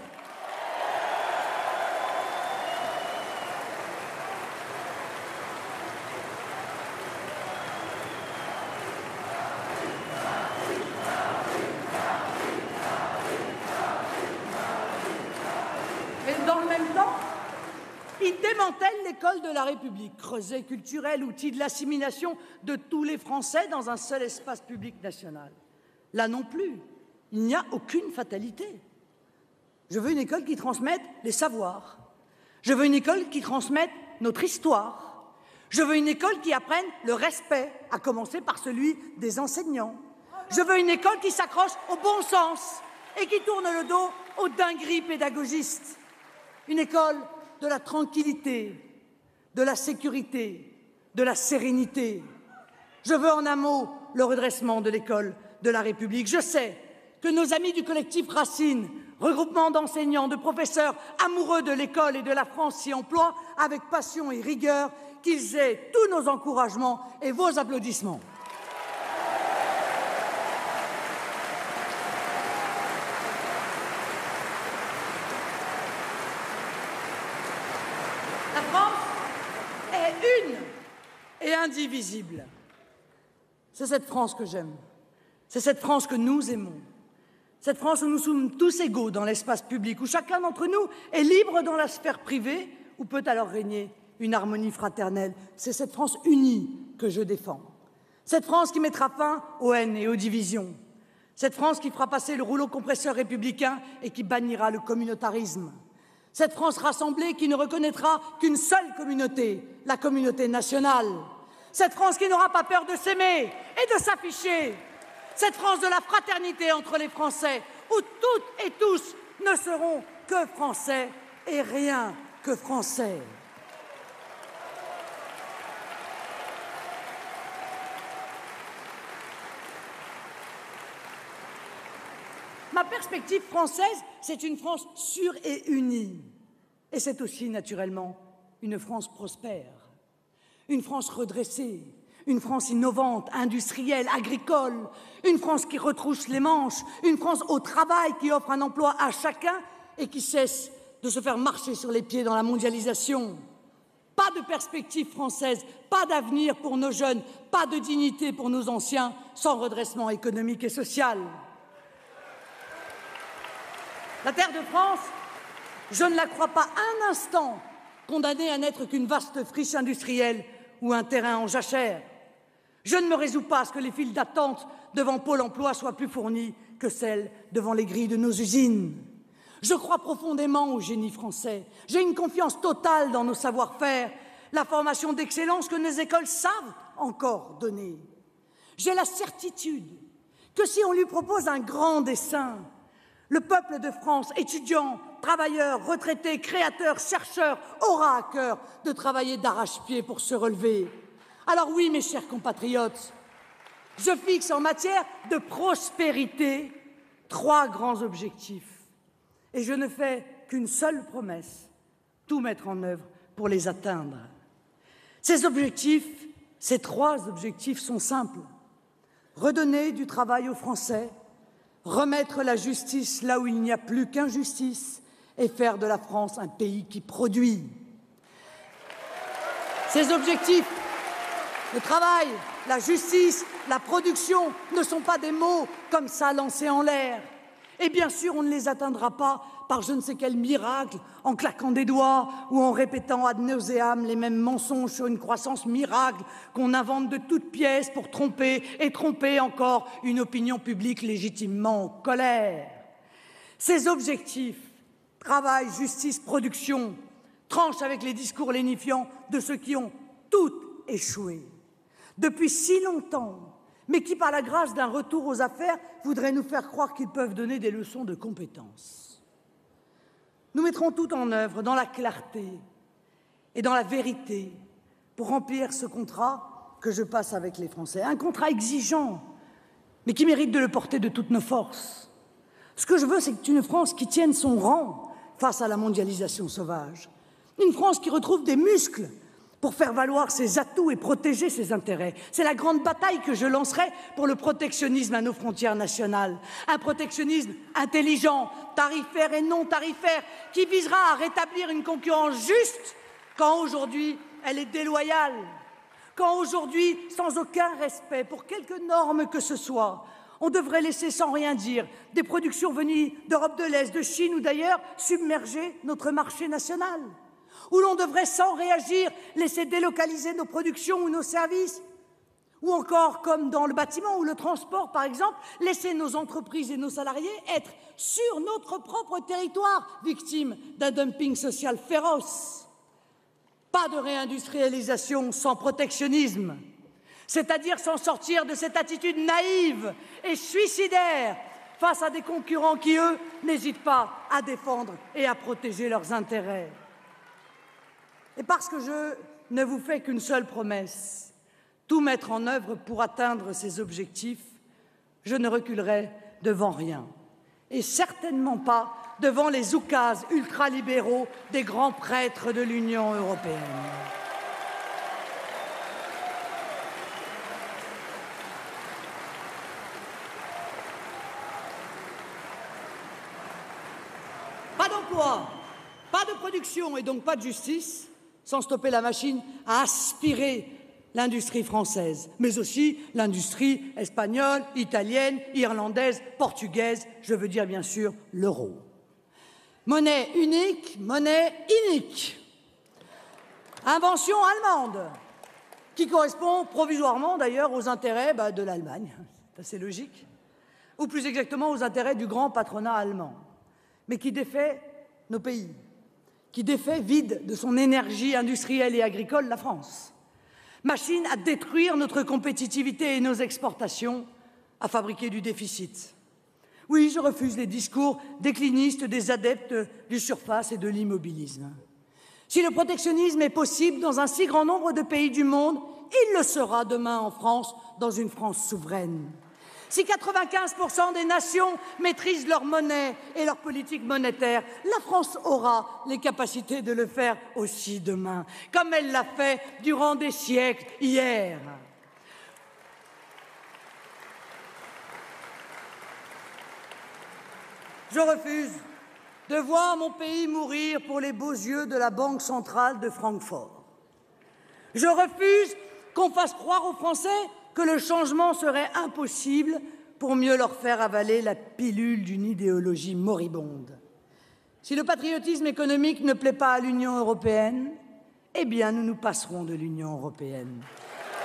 Et dans le même temps, il démantèle l'école de la République, creuset culturel, outil de l'assimilation de tous les Français dans un seul espace public national. Là non plus, il n'y a aucune fatalité. Je veux une école qui transmette les savoirs. Je veux une école qui transmette notre histoire. Je veux une école qui apprenne le respect, à commencer par celui des enseignants. Je veux une école qui s'accroche au bon sens et qui tourne le dos aux dingueries pédagogistes. Une école de la tranquillité, de la sécurité, de la sérénité. Je veux en un mot le redressement de l'école de la République. Je sais que nos amis du collectif Racine, regroupement d'enseignants, de professeurs amoureux de l'école et de la France s'y emploient avec passion et rigueur, qu'ils aient tous nos encouragements et vos applaudissements. La France est une et indivisible. C'est cette France que j'aime. C'est cette France que nous aimons. Cette France où nous sommes tous égaux dans l'espace public, où chacun d'entre nous est libre dans la sphère privée, où peut alors régner une harmonie fraternelle. C'est cette France unie que je défends. Cette France qui mettra fin aux haines et aux divisions. Cette France qui fera passer le rouleau compresseur républicain et qui bannira le communautarisme. Cette France rassemblée qui ne reconnaîtra qu'une seule communauté, la communauté nationale. Cette France qui n'aura pas peur de s'aimer et de s'afficher. Cette France de la fraternité entre les Français, où toutes et tous ne seront que Français et rien que Français. Ma perspective française, c'est une France sûre et unie. Et c'est aussi, naturellement, une France prospère, une France redressée, une France innovante, industrielle, agricole, une France qui retrousse les manches, une France au travail qui offre un emploi à chacun et qui cesse de se faire marcher sur les pieds dans la mondialisation. Pas de perspective française, pas d'avenir pour nos jeunes, pas de dignité pour nos anciens, sans redressement économique et social. La terre de France, je ne la crois pas un instant condamnée à n'être qu'une vaste friche industrielle ou un terrain en jachère. Je ne me résous pas à ce que les files d'attente devant Pôle emploi soient plus fournies que celles devant les grilles de nos usines. Je crois profondément au génie français. J'ai une confiance totale dans nos savoir-faire, la formation d'excellence que nos écoles savent encore donner. J'ai la certitude que si on lui propose un grand dessein, le peuple de France, étudiants, travailleurs, retraités, créateurs, chercheurs, aura à cœur de travailler d'arrache-pied pour se relever. Alors oui, mes chers compatriotes, je fixe en matière de prospérité 3 grands objectifs. Et je ne fais qu'une seule promesse, tout mettre en œuvre pour les atteindre. Ces 3 objectifs sont simples. Redonner du travail aux Français, remettre la justice là où il n'y a plus qu'injustice et faire de la France un pays qui produit. Ces objectifs, le travail, la justice, la production ne sont pas des mots comme ça lancés en l'air. Et bien sûr, on ne les atteindra pas par je ne sais quel miracle, en claquant des doigts ou en répétant ad nauseam les mêmes mensonges sur une croissance miracle qu'on invente de toutes pièces pour tromper et tromper encore une opinion publique légitimement en colère. Ces objectifs, travail, justice, production, tranchent avec les discours lénifiants de ceux qui ont toutes échoué depuis si longtemps, mais qui, par la grâce d'un retour aux affaires, voudraient nous faire croire qu'ils peuvent donner des leçons de compétence. Nous mettrons tout en œuvre dans la clarté et dans la vérité pour remplir ce contrat que je passe avec les Français. Un contrat exigeant, mais qui mérite de le porter de toutes nos forces. Ce que je veux, c'est une France qui tienne son rang face à la mondialisation sauvage. Une France qui retrouve des muscles pour faire valoir ses atouts et protéger ses intérêts. C'est la grande bataille que je lancerai pour le protectionnisme à nos frontières nationales. Un protectionnisme intelligent, tarifaire et non tarifaire, qui visera à rétablir une concurrence juste quand aujourd'hui elle est déloyale, quand aujourd'hui, sans aucun respect pour quelque norme que ce soit, on devrait laisser sans rien dire des productions venues d'Europe de l'Est, de Chine ou d'ailleurs submerger notre marché national, où l'on devrait sans réagir laisser délocaliser nos productions ou nos services, ou encore, comme dans le bâtiment ou le transport par exemple, laisser nos entreprises et nos salariés être sur notre propre territoire victimes d'un dumping social féroce. Pas de réindustrialisation sans protectionnisme, c'est-à-dire sans sortir de cette attitude naïve et suicidaire face à des concurrents qui, eux, n'hésitent pas à défendre et à protéger leurs intérêts. Et parce que je ne vous fais qu'une seule promesse, tout mettre en œuvre pour atteindre ces objectifs, je ne reculerai devant rien. Et certainement pas devant les oukases ultralibéraux des grands prêtres de l'Union européenne. Pas d'emploi, pas de production et donc pas de justice sans stopper la machine à aspirer l'industrie française, mais aussi l'industrie espagnole, italienne, irlandaise, portugaise, je veux dire bien sûr l'euro. Monnaie unique, monnaie inique. Invention allemande, qui correspond provisoirement d'ailleurs aux intérêts de l'Allemagne, c'est assez logique, ou plus exactement aux intérêts du grand patronat allemand, mais qui défait nos pays. qui défait, vide de son énergie industrielle et agricole la France. Machine à détruire notre compétitivité et nos exportations, à fabriquer du déficit. Oui, je refuse les discours déclinistes des adeptes du surface et de l'immobilisme. Si le protectionnisme est possible dans un si grand nombre de pays du monde, il le sera demain en France, dans une France souveraine. Si 95% des nations maîtrisent leur monnaie et leur politique monétaire, la France aura les capacités de le faire aussi demain, comme elle l'a fait durant des siècles hier. Je refuse de voir mon pays mourir pour les beaux yeux de la Banque centrale de Francfort. Je refuse qu'on fasse croire aux Français que le changement serait impossible pour mieux leur faire avaler la pilule d'une idéologie moribonde. Si le patriotisme économique ne plaît pas à l'Union européenne, eh bien nous nous passerons de l'Union européenne,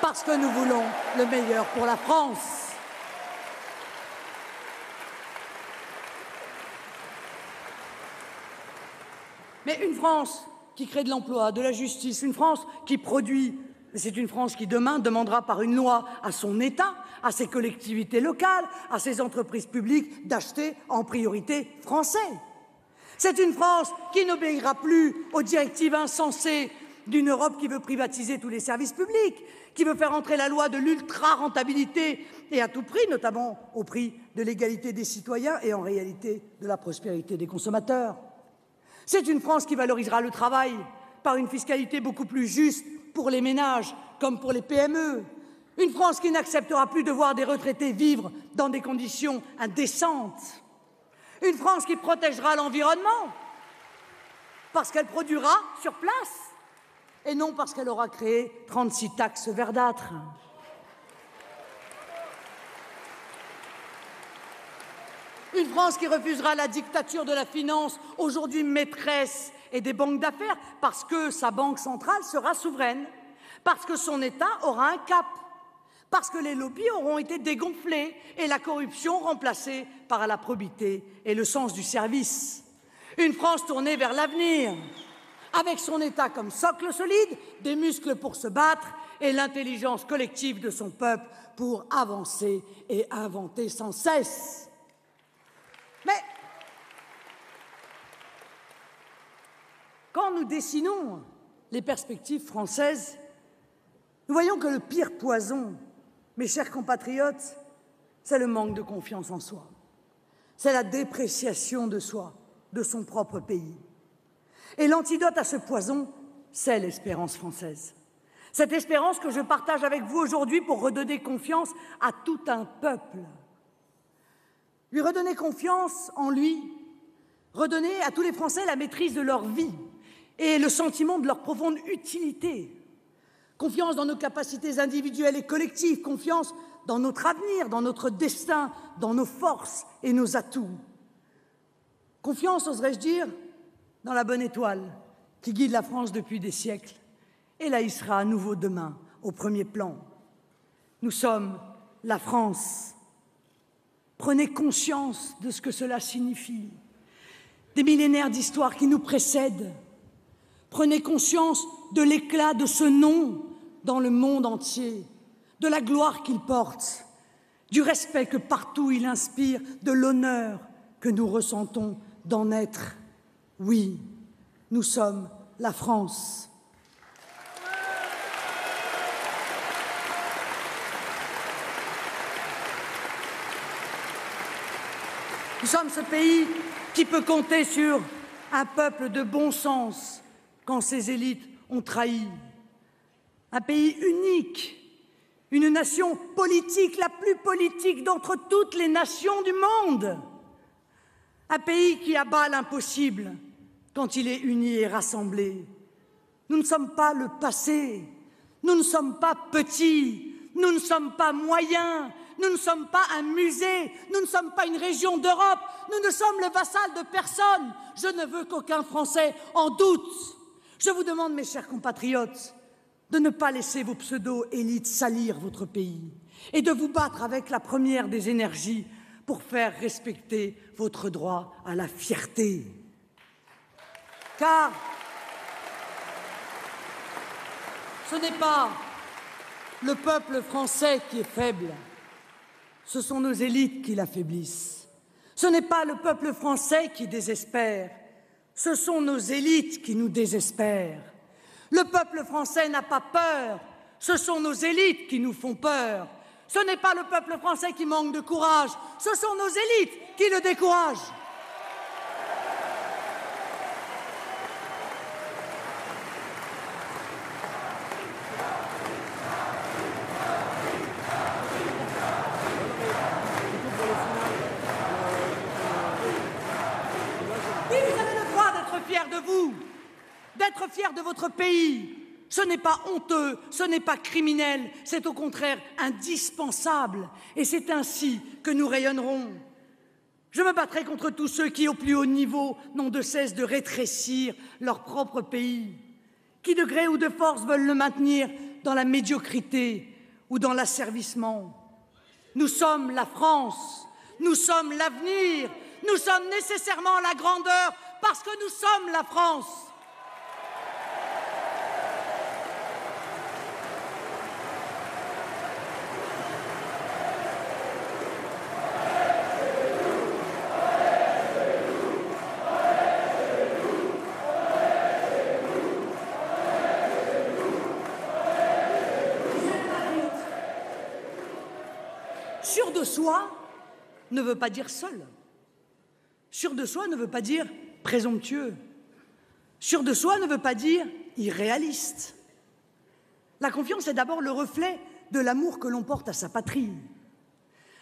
parce que nous voulons le meilleur pour la France. Mais une France qui crée de l'emploi, de la justice, une France qui produit, c'est une France qui demain demandera par une loi à son État, à ses collectivités locales, à ses entreprises publiques d'acheter en priorité français. C'est une France qui n'obéira plus aux directives insensées d'une Europe qui veut privatiser tous les services publics, qui veut faire entrer la loi de l'ultra-rentabilité et à tout prix, notamment au prix de l'égalité des citoyens et en réalité de la prospérité des consommateurs. C'est une France qui valorisera le travail par une fiscalité beaucoup plus juste pour les ménages comme pour les PME. Une France qui n'acceptera plus de voir des retraités vivre dans des conditions indécentes. Une France qui protégera l'environnement parce qu'elle produira sur place et non parce qu'elle aura créé 36 taxes verdâtres. Une France qui refusera la dictature de la finance, aujourd'hui maîtresse et des banques d'affaires, parce que sa banque centrale sera souveraine, parce que son État aura un cap, parce que les lobbies auront été dégonflés et la corruption remplacée par la probité et le sens du service. Une France tournée vers l'avenir, avec son État comme socle solide, des muscles pour se battre et l'intelligence collective de son peuple pour avancer et inventer sans cesse. Mais quand nous dessinons les perspectives françaises, nous voyons que le pire poison, mes chers compatriotes, c'est le manque de confiance en soi. C'est la dépréciation de soi, de son propre pays. Et l'antidote à ce poison, c'est l'espérance française. Cette espérance que je partage avec vous aujourd'hui pour redonner confiance à tout un peuple. Lui redonner confiance en lui, redonner à tous les Français la maîtrise de leur vie et le sentiment de leur profonde utilité. Confiance dans nos capacités individuelles et collectives, confiance dans notre avenir, dans notre destin, dans nos forces et nos atouts. Confiance, oserais-je dire, dans la bonne étoile qui guide la France depuis des siècles. Et là, il sera à nouveau demain au premier plan. Nous sommes la France. Prenez conscience de ce que cela signifie. Des millénaires d'histoire qui nous précèdent. Prenez conscience de l'éclat de ce nom dans le monde entier, de la gloire qu'il porte, du respect que partout il inspire, de l'honneur que nous ressentons d'en être. Oui, nous sommes la France. Nous sommes ce pays qui peut compter sur un peuple de bon sens quand ses élites ont trahi. Un pays unique, une nation politique, la plus politique d'entre toutes les nations du monde. Un pays qui abat l'impossible quand il est uni et rassemblé. Nous ne sommes pas le passé, nous ne sommes pas petits, nous ne sommes pas moyens, nous ne sommes pas un musée, nous ne sommes pas une région d'Europe, nous ne sommes le vassal de personne. Je ne veux qu'aucun Français en doute. Je vous demande, mes chers compatriotes, de ne pas laisser vos pseudo-élites salir votre pays et de vous battre avec la première des énergies pour faire respecter votre droit à la fierté. Car Ce n'est pas le peuple français qui est faible, ce sont nos élites qui l'affaiblissent. Ce n'est pas le peuple français qui désespère, ce sont nos élites qui nous désespèrent. Le peuple français n'a pas peur, ce sont nos élites qui nous font peur. Ce n'est pas le peuple français qui manque de courage, ce sont nos élites qui le découragent. Oui, vous avez le droit d'être fiers de vous, d'être fiers de votre pays. Ce n'est pas honteux, ce n'est pas criminel, c'est au contraire indispensable. Et c'est ainsi que nous rayonnerons. Je me battrai contre tous ceux qui, au plus haut niveau, n'ont de cesse de rétrécir leur propre pays, qui, de gré ou de force, veulent le maintenir dans la médiocrité ou dans l'asservissement. Nous sommes la France, nous sommes l'avenir, nous sommes nécessairement la grandeur parce que nous sommes la France. Sûr de soi ne veut pas dire seul. Sûr de soi ne veut pas dire présomptueux. Sûr de soi ne veut pas dire irréaliste. La confiance est d'abord le reflet de l'amour que l'on porte à sa patrie.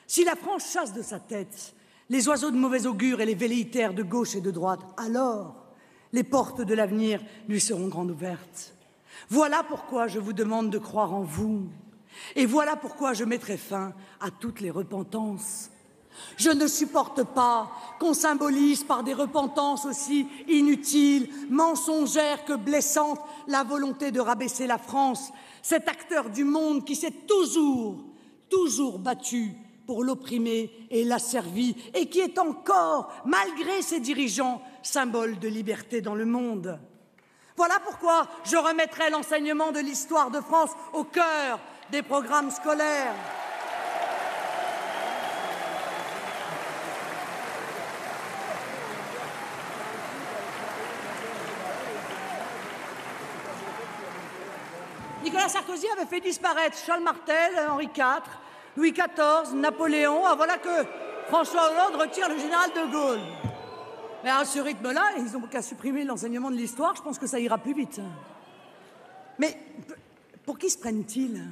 Si la France chasse de sa tête les oiseaux de mauvais augure et les velléitaires de gauche et de droite, alors les portes de l'avenir lui seront grandes ouvertes. Voilà pourquoi je vous demande de croire en vous. Et voilà pourquoi je mettrai fin à toutes les repentances. Je ne supporte pas qu'on symbolise par des repentances aussi inutiles, mensongères que blessantes la volonté de rabaisser la France, cet acteur du monde qui s'est toujours battu pour l'opprimer et l'asservir et qui est encore, malgré ses dirigeants, symbole de liberté dans le monde. Voilà pourquoi je remettrai l'enseignement de l'histoire de France au cœur des programmes scolaires. Nicolas Sarkozy avait fait disparaître Charles Martel, Henri IV, Louis XIV, Napoléon. Ah, voilà que François Hollande retire le général de Gaulle. Mais à ce rythme-là, ils n'ont qu'à supprimer l'enseignement de l'histoire, je pense que ça ira plus vite. Mais pour qui se prennent-ils ?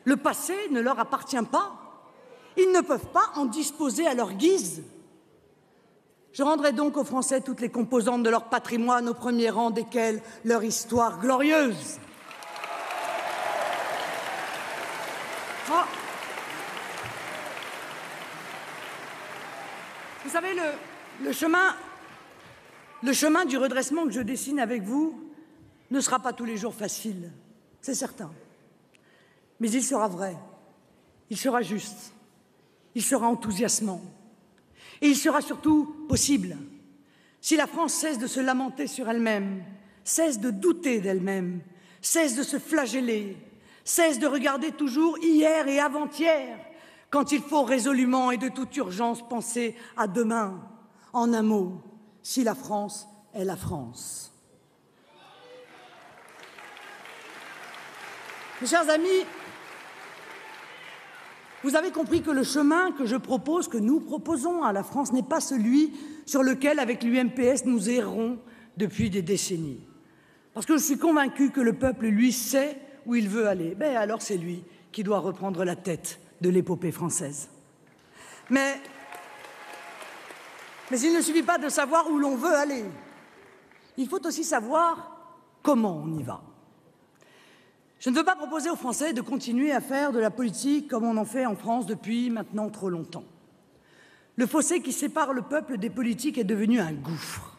Le passé ne leur appartient pas. Ils ne peuvent pas en disposer à leur guise. Je rendrai donc aux Français toutes les composantes de leur patrimoine, au premier rang desquelles leur histoire glorieuse. Oh. Vous savez, le chemin du redressement que je dessine avec vous ne sera pas tous les jours facile, c'est certain. Mais il sera vrai, il sera juste, il sera enthousiasmant. Et il sera surtout possible si la France cesse de se lamenter sur elle-même, cesse de douter d'elle-même, cesse de se flageller, cesse de regarder toujours hier et avant-hier, quand il faut résolument et de toute urgence penser à demain. En un mot, si la France est la France. Mes chers amis, vous avez compris que le chemin que je propose, que nous proposons à la France, n'est pas celui sur lequel, avec l'UMPS, nous errons depuis des décennies. Parce que je suis convaincu que le peuple, lui, sait où il veut aller. Ben alors c'est lui qui doit reprendre la tête de l'épopée française. Mais il ne suffit pas de savoir où l'on veut aller. Il faut aussi savoir comment on y va. Je ne veux pas proposer aux Français de continuer à faire de la politique comme on en fait en France depuis maintenant trop longtemps. Le fossé qui sépare le peuple des politiques est devenu un gouffre.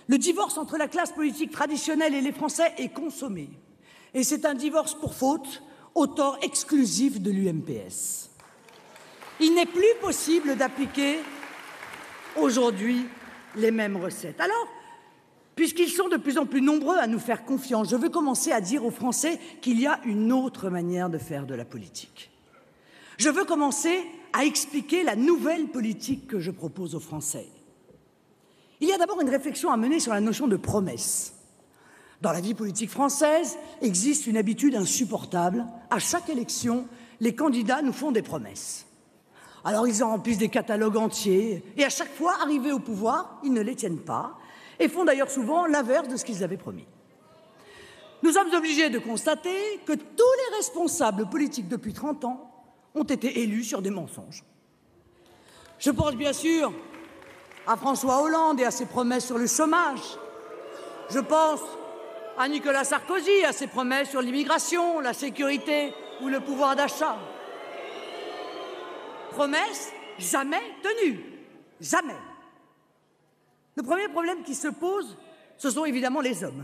Le divorce entre la classe politique traditionnelle et les Français est consommé. Et c'est un divorce pour faute, au tort exclusif de l'UMPS. Il n'est plus possible d'appliquer aujourd'hui les mêmes recettes. Alors, Puisqu'ils sont de plus en plus nombreux à nous faire confiance, je veux commencer à dire aux Français qu'il y a une autre manière de faire de la politique. Je veux commencer à expliquer la nouvelle politique que je propose aux Français. Il y a d'abord une réflexion à mener sur la notion de promesse. Dans la vie politique française existe une habitude insupportable. À chaque élection, les candidats nous font des promesses. Alors ils en remplissent des catalogues entiers et à chaque fois, arrivés au pouvoir, ils ne les tiennent pas et font d'ailleurs souvent l'inverse de ce qu'ils avaient promis. Nous sommes obligés de constater que tous les responsables politiques depuis 30 ans ont été élus sur des mensonges. Je pense bien sûr à François Hollande et à ses promesses sur le chômage. Je pense à Nicolas Sarkozy, à ses promesses sur l'immigration, la sécurité ou le pouvoir d'achat. Promesses jamais tenues. Jamais. Le premier problème qui se pose, ce sont évidemment les hommes.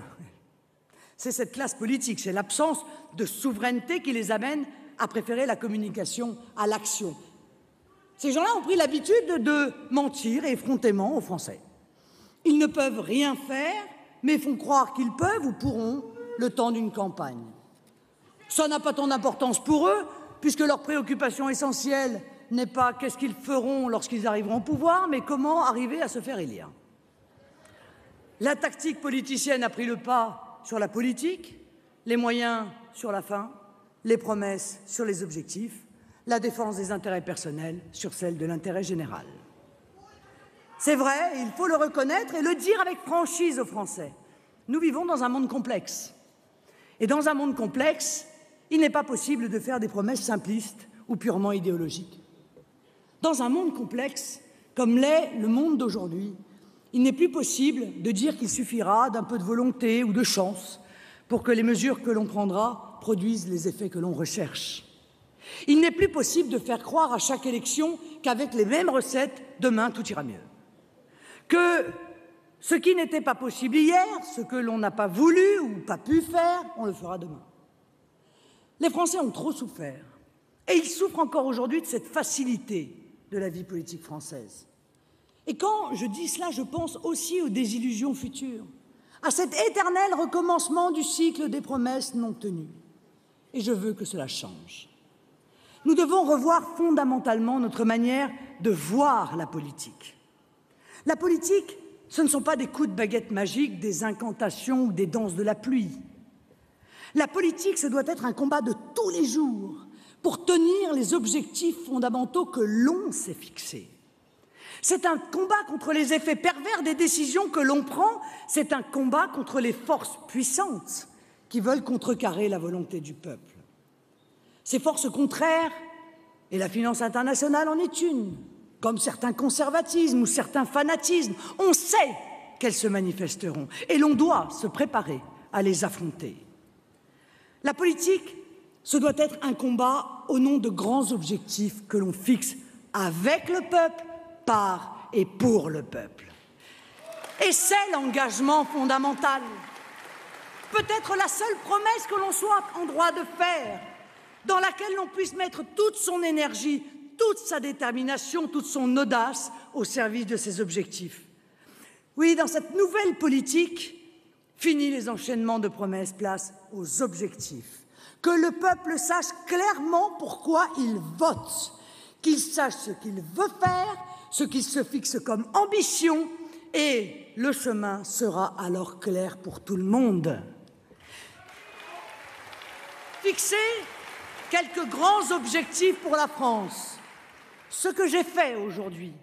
C'est cette classe politique, c'est l'absence de souveraineté qui les amène à préférer la communication à l'action. Ces gens-là ont pris l'habitude de mentir effrontément aux Français. Ils ne peuvent rien faire, mais font croire qu'ils peuvent ou pourront le temps d'une campagne. Ça n'a pas tant d'importance pour eux, puisque leur préoccupation essentielle n'est pas qu'est-ce qu'ils feront lorsqu'ils arriveront au pouvoir, mais comment arriver à se faire élire. La tactique politicienne a pris le pas sur la politique, les moyens sur la fin, les promesses sur les objectifs, la défense des intérêts personnels sur celle de l'intérêt général. C'est vrai, il faut le reconnaître et le dire avec franchise aux Français. Nous vivons dans un monde complexe. Et dans un monde complexe, il n'est pas possible de faire des promesses simplistes ou purement idéologiques. Dans un monde complexe, comme l'est le monde d'aujourd'hui, il n'est plus possible de dire qu'il suffira d'un peu de volonté ou de chance pour que les mesures que l'on prendra produisent les effets que l'on recherche. Il n'est plus possible de faire croire à chaque élection qu'avec les mêmes recettes, demain, tout ira mieux. Que ce qui n'était pas possible hier, ce que l'on n'a pas voulu ou pas pu faire, on le fera demain. Les Français ont trop souffert et ils souffrent encore aujourd'hui de cette facilité de la vie politique française. Et quand je dis cela, je pense aussi aux désillusions futures, à cet éternel recommencement du cycle des promesses non tenues. Et je veux que cela change. Nous devons revoir fondamentalement notre manière de voir la politique. La politique, ce ne sont pas des coups de baguette magique, des incantations ou des danses de la pluie. La politique, ce doit être un combat de tous les jours pour tenir les objectifs fondamentaux que l'on s'est fixés. C'est un combat contre les effets pervers des décisions que l'on prend, c'est un combat contre les forces puissantes qui veulent contrecarrer la volonté du peuple. Ces forces contraires, et la finance internationale en est une, comme certains conservatismes ou certains fanatismes, on sait qu'elles se manifesteront et l'on doit se préparer à les affronter. La politique, ce doit être un combat au nom de grands objectifs que l'on fixe avec le peuple, par et pour le peuple. Et c'est l'engagement fondamental, peut-être la seule promesse que l'on soit en droit de faire, dans laquelle l'on puisse mettre toute son énergie, toute sa détermination, toute son audace au service de ses objectifs. Oui, dans cette nouvelle politique, fini les enchaînements de promesses, place aux objectifs. Que le peuple sache clairement pourquoi il vote, qu'il sache ce qu'il veut faire, ce qu'il se fixe comme ambition, et le chemin sera alors clair pour tout le monde. Fixer quelques grands objectifs pour la France. Ce que j'ai fait aujourd'hui,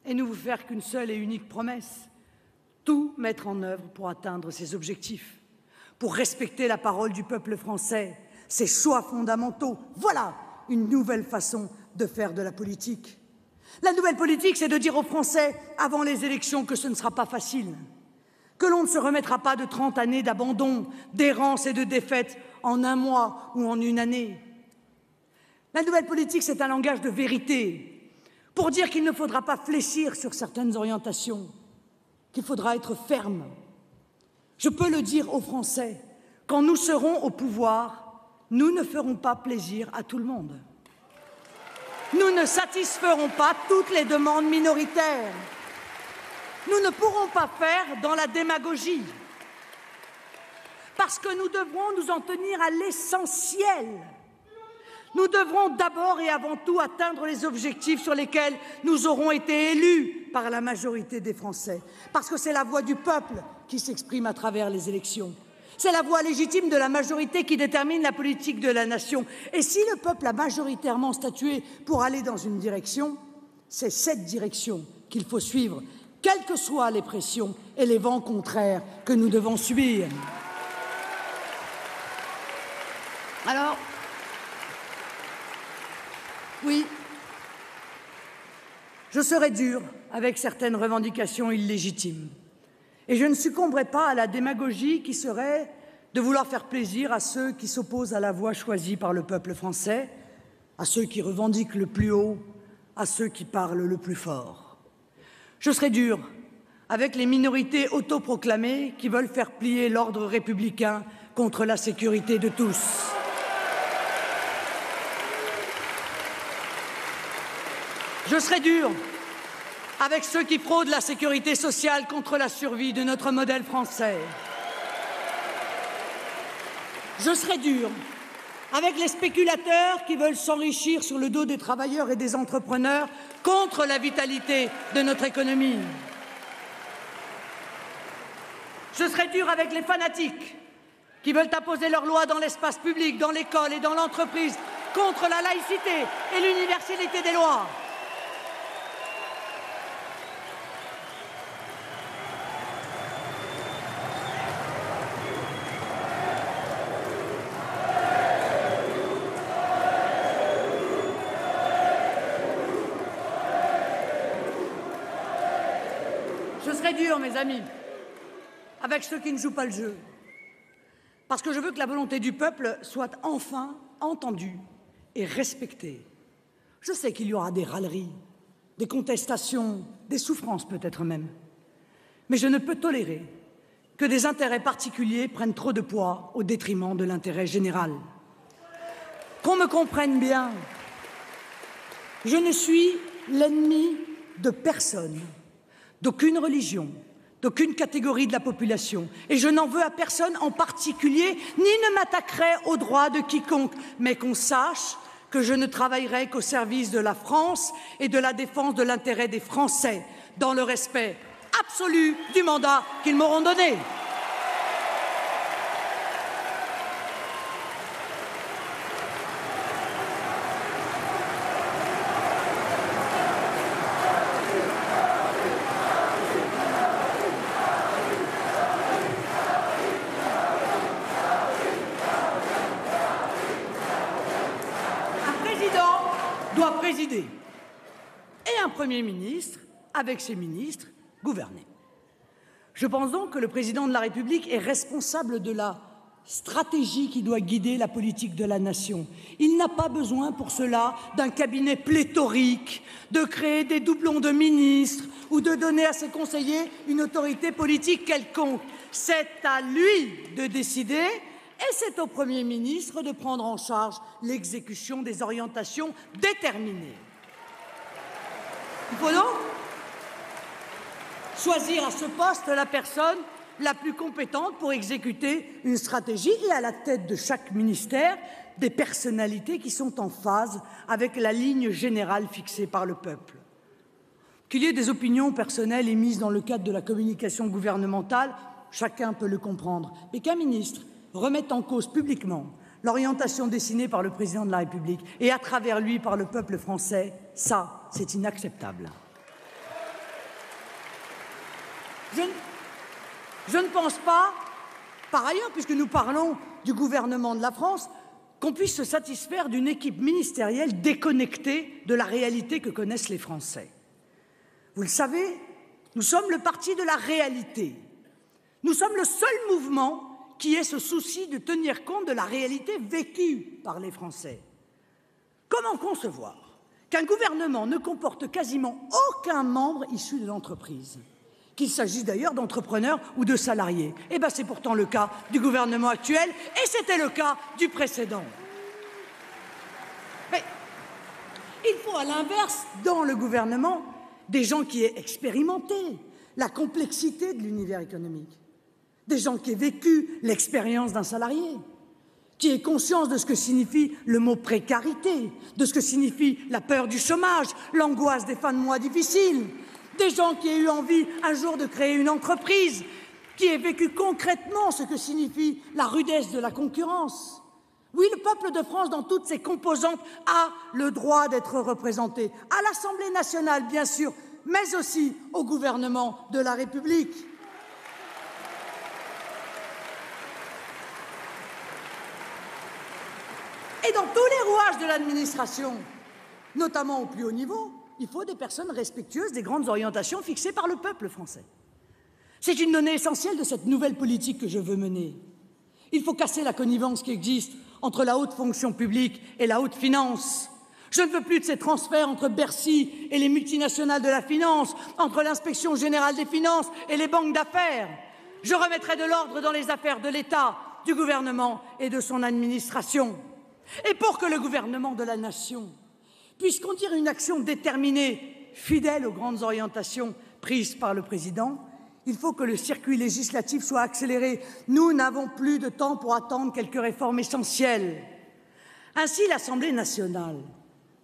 et ne vous faire qu'une seule et unique promesse, tout mettre en œuvre pour atteindre ces objectifs, pour respecter la parole du peuple français, ses choix fondamentaux. Voilà une nouvelle façon de faire de la politique. La nouvelle politique, c'est de dire aux Français, avant les élections, que ce ne sera pas facile, que l'on ne se remettra pas de 30 années d'abandon, d'errance et de défaite en un mois ou en une année. La nouvelle politique, c'est un langage de vérité, pour dire qu'il ne faudra pas fléchir sur certaines orientations, qu'il faudra être ferme. Je peux le dire aux Français, quand nous serons au pouvoir, nous ne ferons pas plaisir à tout le monde. Nous ne satisferons pas toutes les demandes minoritaires. nous ne pourrons pas faire dans la démagogie, parce que nous devrons nous en tenir à l'essentiel. Nous devrons d'abord et avant tout atteindre les objectifs sur lesquels nous aurons été élus par la majorité des Français, parce que c'est la voix du peuple qui s'exprime à travers les élections. C'est la voix légitime de la majorité qui détermine la politique de la nation. Et si le peuple a majoritairement statué pour aller dans une direction, c'est cette direction qu'il faut suivre, quelles que soient les pressions et les vents contraires que nous devons subir. Alors, oui, je serai dur avec certaines revendications illégitimes. Et je ne succomberai pas à la démagogie qui serait de vouloir faire plaisir à ceux qui s'opposent à la voie choisie par le peuple français, à ceux qui revendiquent le plus haut, à ceux qui parlent le plus fort. Je serai dur avec les minorités autoproclamées qui veulent faire plier l'ordre républicain contre la sécurité de tous. Je serai dur avec ceux qui fraudent la sécurité sociale contre la survie de notre modèle français. Je serai dur avec les spéculateurs qui veulent s'enrichir sur le dos des travailleurs et des entrepreneurs contre la vitalité de notre économie. Je serai dur avec les fanatiques qui veulent imposer leurs lois dans l'espace public, dans l'école et dans l'entreprise contre la laïcité et l'universalité des lois. Je serai dur, mes amis, avec ceux qui ne jouent pas le jeu, parce que je veux que la volonté du peuple soit enfin entendue et respectée. Je sais qu'il y aura des râleries, des contestations, des souffrances peut-être même, mais je ne peux tolérer que des intérêts particuliers prennent trop de poids au détriment de l'intérêt général. Qu'on me comprenne bien, je ne suis l'ennemi de personne, d'aucune religion, d'aucune catégorie de la population, et je n'en veux à personne en particulier, ni ne m'attaquerai aux droits de quiconque, mais qu'on sache que je ne travaillerai qu'au service de la France et de la défense de l'intérêt des Français, dans le respect absolu du mandat qu'ils m'auront donné. Doit présider et un Premier ministre, avec ses ministres, gouverner. Je pense donc que le président de la République est responsable de la stratégie qui doit guider la politique de la nation. Il n'a pas besoin pour cela d'un cabinet pléthorique, de créer des doublons de ministres ou de donner à ses conseillers une autorité politique quelconque. C'est à lui de décider. Et c'est au Premier ministre de prendre en charge l'exécution des orientations déterminées. Il faut donc choisir à ce poste la personne la plus compétente pour exécuter une stratégie et à la tête de chaque ministère des personnalités qui sont en phase avec la ligne générale fixée par le peuple. Qu'il y ait des opinions personnelles émises dans le cadre de la communication gouvernementale, chacun peut le comprendre, mais qu'un ministre remette en cause publiquement l'orientation dessinée par le président de la République et à travers lui par le peuple français, ça, c'est inacceptable. Je ne pense pas, par ailleurs, puisque nous parlons du gouvernement de la France, qu'on puisse se satisfaire d'une équipe ministérielle déconnectée de la réalité que connaissent les Français. Vous le savez, nous sommes le parti de la réalité. Nous sommes le seul mouvement qui ait ce souci de tenir compte de la réalité vécue par les Français. Comment concevoir qu'un gouvernement ne comporte quasiment aucun membre issu de l'entreprise, qu'il s'agisse d'ailleurs d'entrepreneurs ou de salariés? Eh bien, c'est pourtant le cas du gouvernement actuel et c'était le cas du précédent. Mais il faut à l'inverse, dans le gouvernement, des gens qui aient expérimenté, la complexité de l'univers économique, des gens qui aient vécu l'expérience d'un salarié, qui aient conscience de ce que signifie le mot précarité, de ce que signifie la peur du chômage, l'angoisse des fins de mois difficiles, des gens qui aient eu envie un jour de créer une entreprise, qui aient vécu concrètement ce que signifie la rudesse de la concurrence. Oui, le peuple de France, dans toutes ses composantes, a le droit d'être représenté, à l'Assemblée nationale, bien sûr, mais aussi au gouvernement de la République. Et dans tous les rouages de l'administration, notamment au plus haut niveau, il faut des personnes respectueuses des grandes orientations fixées par le peuple français. C'est une donnée essentielle de cette nouvelle politique que je veux mener. Il faut casser la connivence qui existe entre la haute fonction publique et la haute finance. Je ne veux plus de ces transferts entre Bercy et les multinationales de la finance, entre l'inspection générale des finances et les banques d'affaires. Je remettrai de l'ordre dans les affaires de l'État, du gouvernement et de son administration. Et pour que le gouvernement de la nation puisse conduire une action déterminée, fidèle aux grandes orientations prises par le président, il faut que le circuit législatif soit accéléré. Nous n'avons plus de temps pour attendre quelques réformes essentielles. Ainsi, l'Assemblée nationale,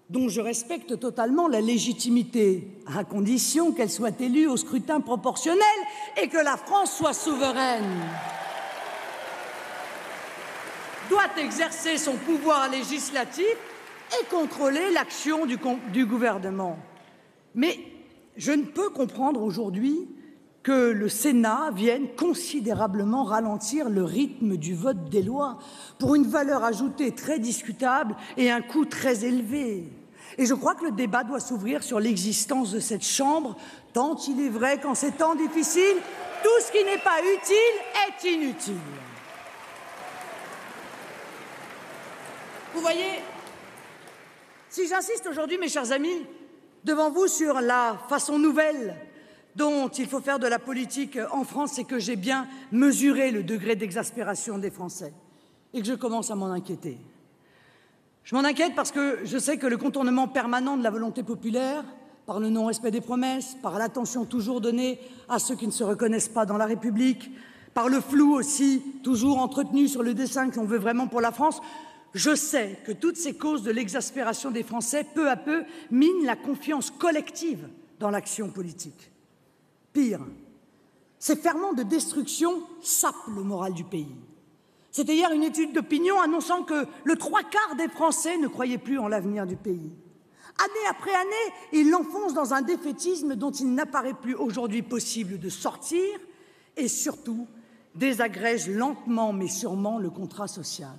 dont je respecte totalement la légitimité, à condition qu'elle soit élue au scrutin proportionnel et que la France soit souveraine, doit exercer son pouvoir législatif et contrôler l'action du gouvernement. Mais je ne peux comprendre aujourd'hui que le Sénat vienne considérablement ralentir le rythme du vote des lois pour une valeur ajoutée très discutable et un coût très élevé. Et je crois que le débat doit s'ouvrir sur l'existence de cette Chambre, tant il est vrai qu'en ces temps difficiles, tout ce qui n'est pas utile est inutile. Vous voyez, si j'insiste aujourd'hui, mes chers amis, devant vous sur la façon nouvelle dont il faut faire de la politique en France, c'est que j'ai bien mesuré le degré d'exaspération des Français et que je commence à m'en inquiéter. Je m'en inquiète parce que je sais que le contournement permanent de la volonté populaire, par le non-respect des promesses, par l'attention toujours donnée à ceux qui ne se reconnaissent pas dans la République, par le flou aussi toujours entretenu sur le dessein que l'on veut vraiment pour la France, je sais que toutes ces causes de l'exaspération des Français, peu à peu, minent la confiance collective dans l'action politique. Pire, ces ferments de destruction sapent le moral du pays. C'était hier une étude d'opinion annonçant que le 3/4 des Français ne croyaient plus en l'avenir du pays. Année après année, ils l'enfoncent dans un défaitisme dont il n'apparaît plus aujourd'hui possible de sortir et surtout désagrège lentement mais sûrement le contrat social.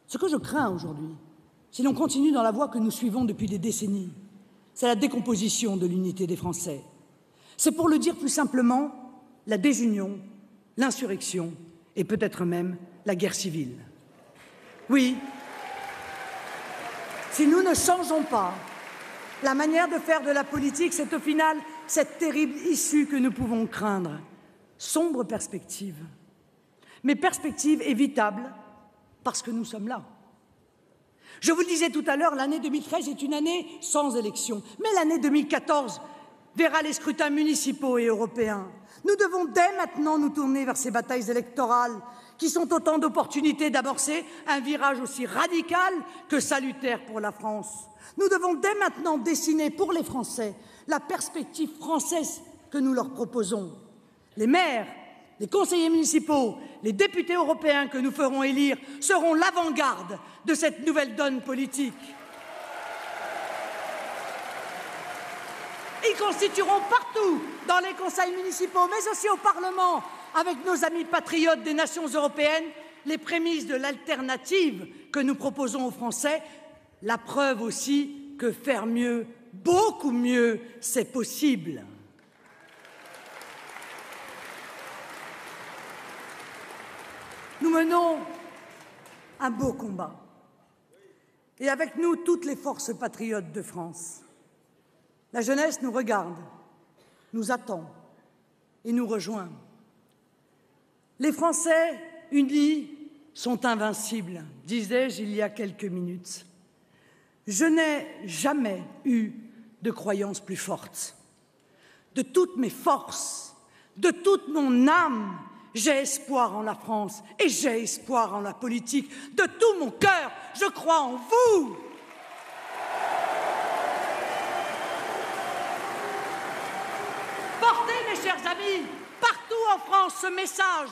Ce que je crains aujourd'hui, si l'on continue dans la voie que nous suivons depuis des décennies, c'est la décomposition de l'unité des Français. C'est, pour le dire plus simplement, la désunion, l'insurrection et peut-être même la guerre civile. Oui, si nous ne changeons pas la manière de faire de la politique, c'est au final cette terrible issue que nous pouvons craindre. Sombre perspective, mais perspective évitable parce que nous sommes là. Je vous le disais tout à l'heure, l'année 2013 est une année sans élection, mais l'année 2014 verra les scrutins municipaux et européens. Nous devons dès maintenant nous tourner vers ces batailles électorales qui sont autant d'opportunités d'amorcer un virage aussi radical que salutaire pour la France. Nous devons dès maintenant dessiner pour les Français la perspective française que nous leur proposons. Les maires, les conseillers municipaux, les députés européens que nous ferons élire seront l'avant-garde de cette nouvelle donne politique. Ils constitueront partout, dans les conseils municipaux, mais aussi au Parlement, avec nos amis patriotes des nations européennes, les prémices de l'alternative que nous proposons aux Français, la preuve aussi que faire mieux, beaucoup mieux, c'est possible. Nous menons un beau combat, et avec nous toutes les forces patriotes de France. La jeunesse nous regarde, nous attend et nous rejoint. Les Français unis sont invincibles, disais-je il y a quelques minutes. Je n'ai jamais eu de croyance plus forte. de toutes mes forces, de toute mon âme, j'ai espoir en la France et j'ai espoir en la politique. De tout mon cœur, je crois en vous. Portez, mes chers amis, partout en France ce message.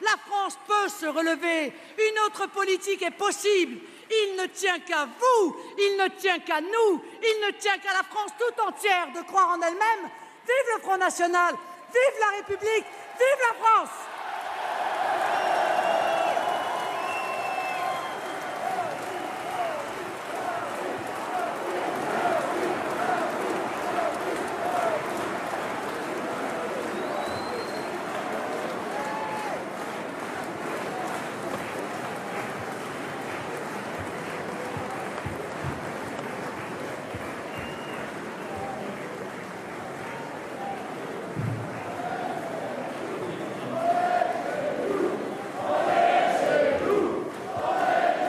La France peut se relever. Une autre politique est possible. Il ne tient qu'à vous, il ne tient qu'à nous, il ne tient qu'à la France tout entière de croire en elle-même. Vive le Front National, vive la République, vive la France!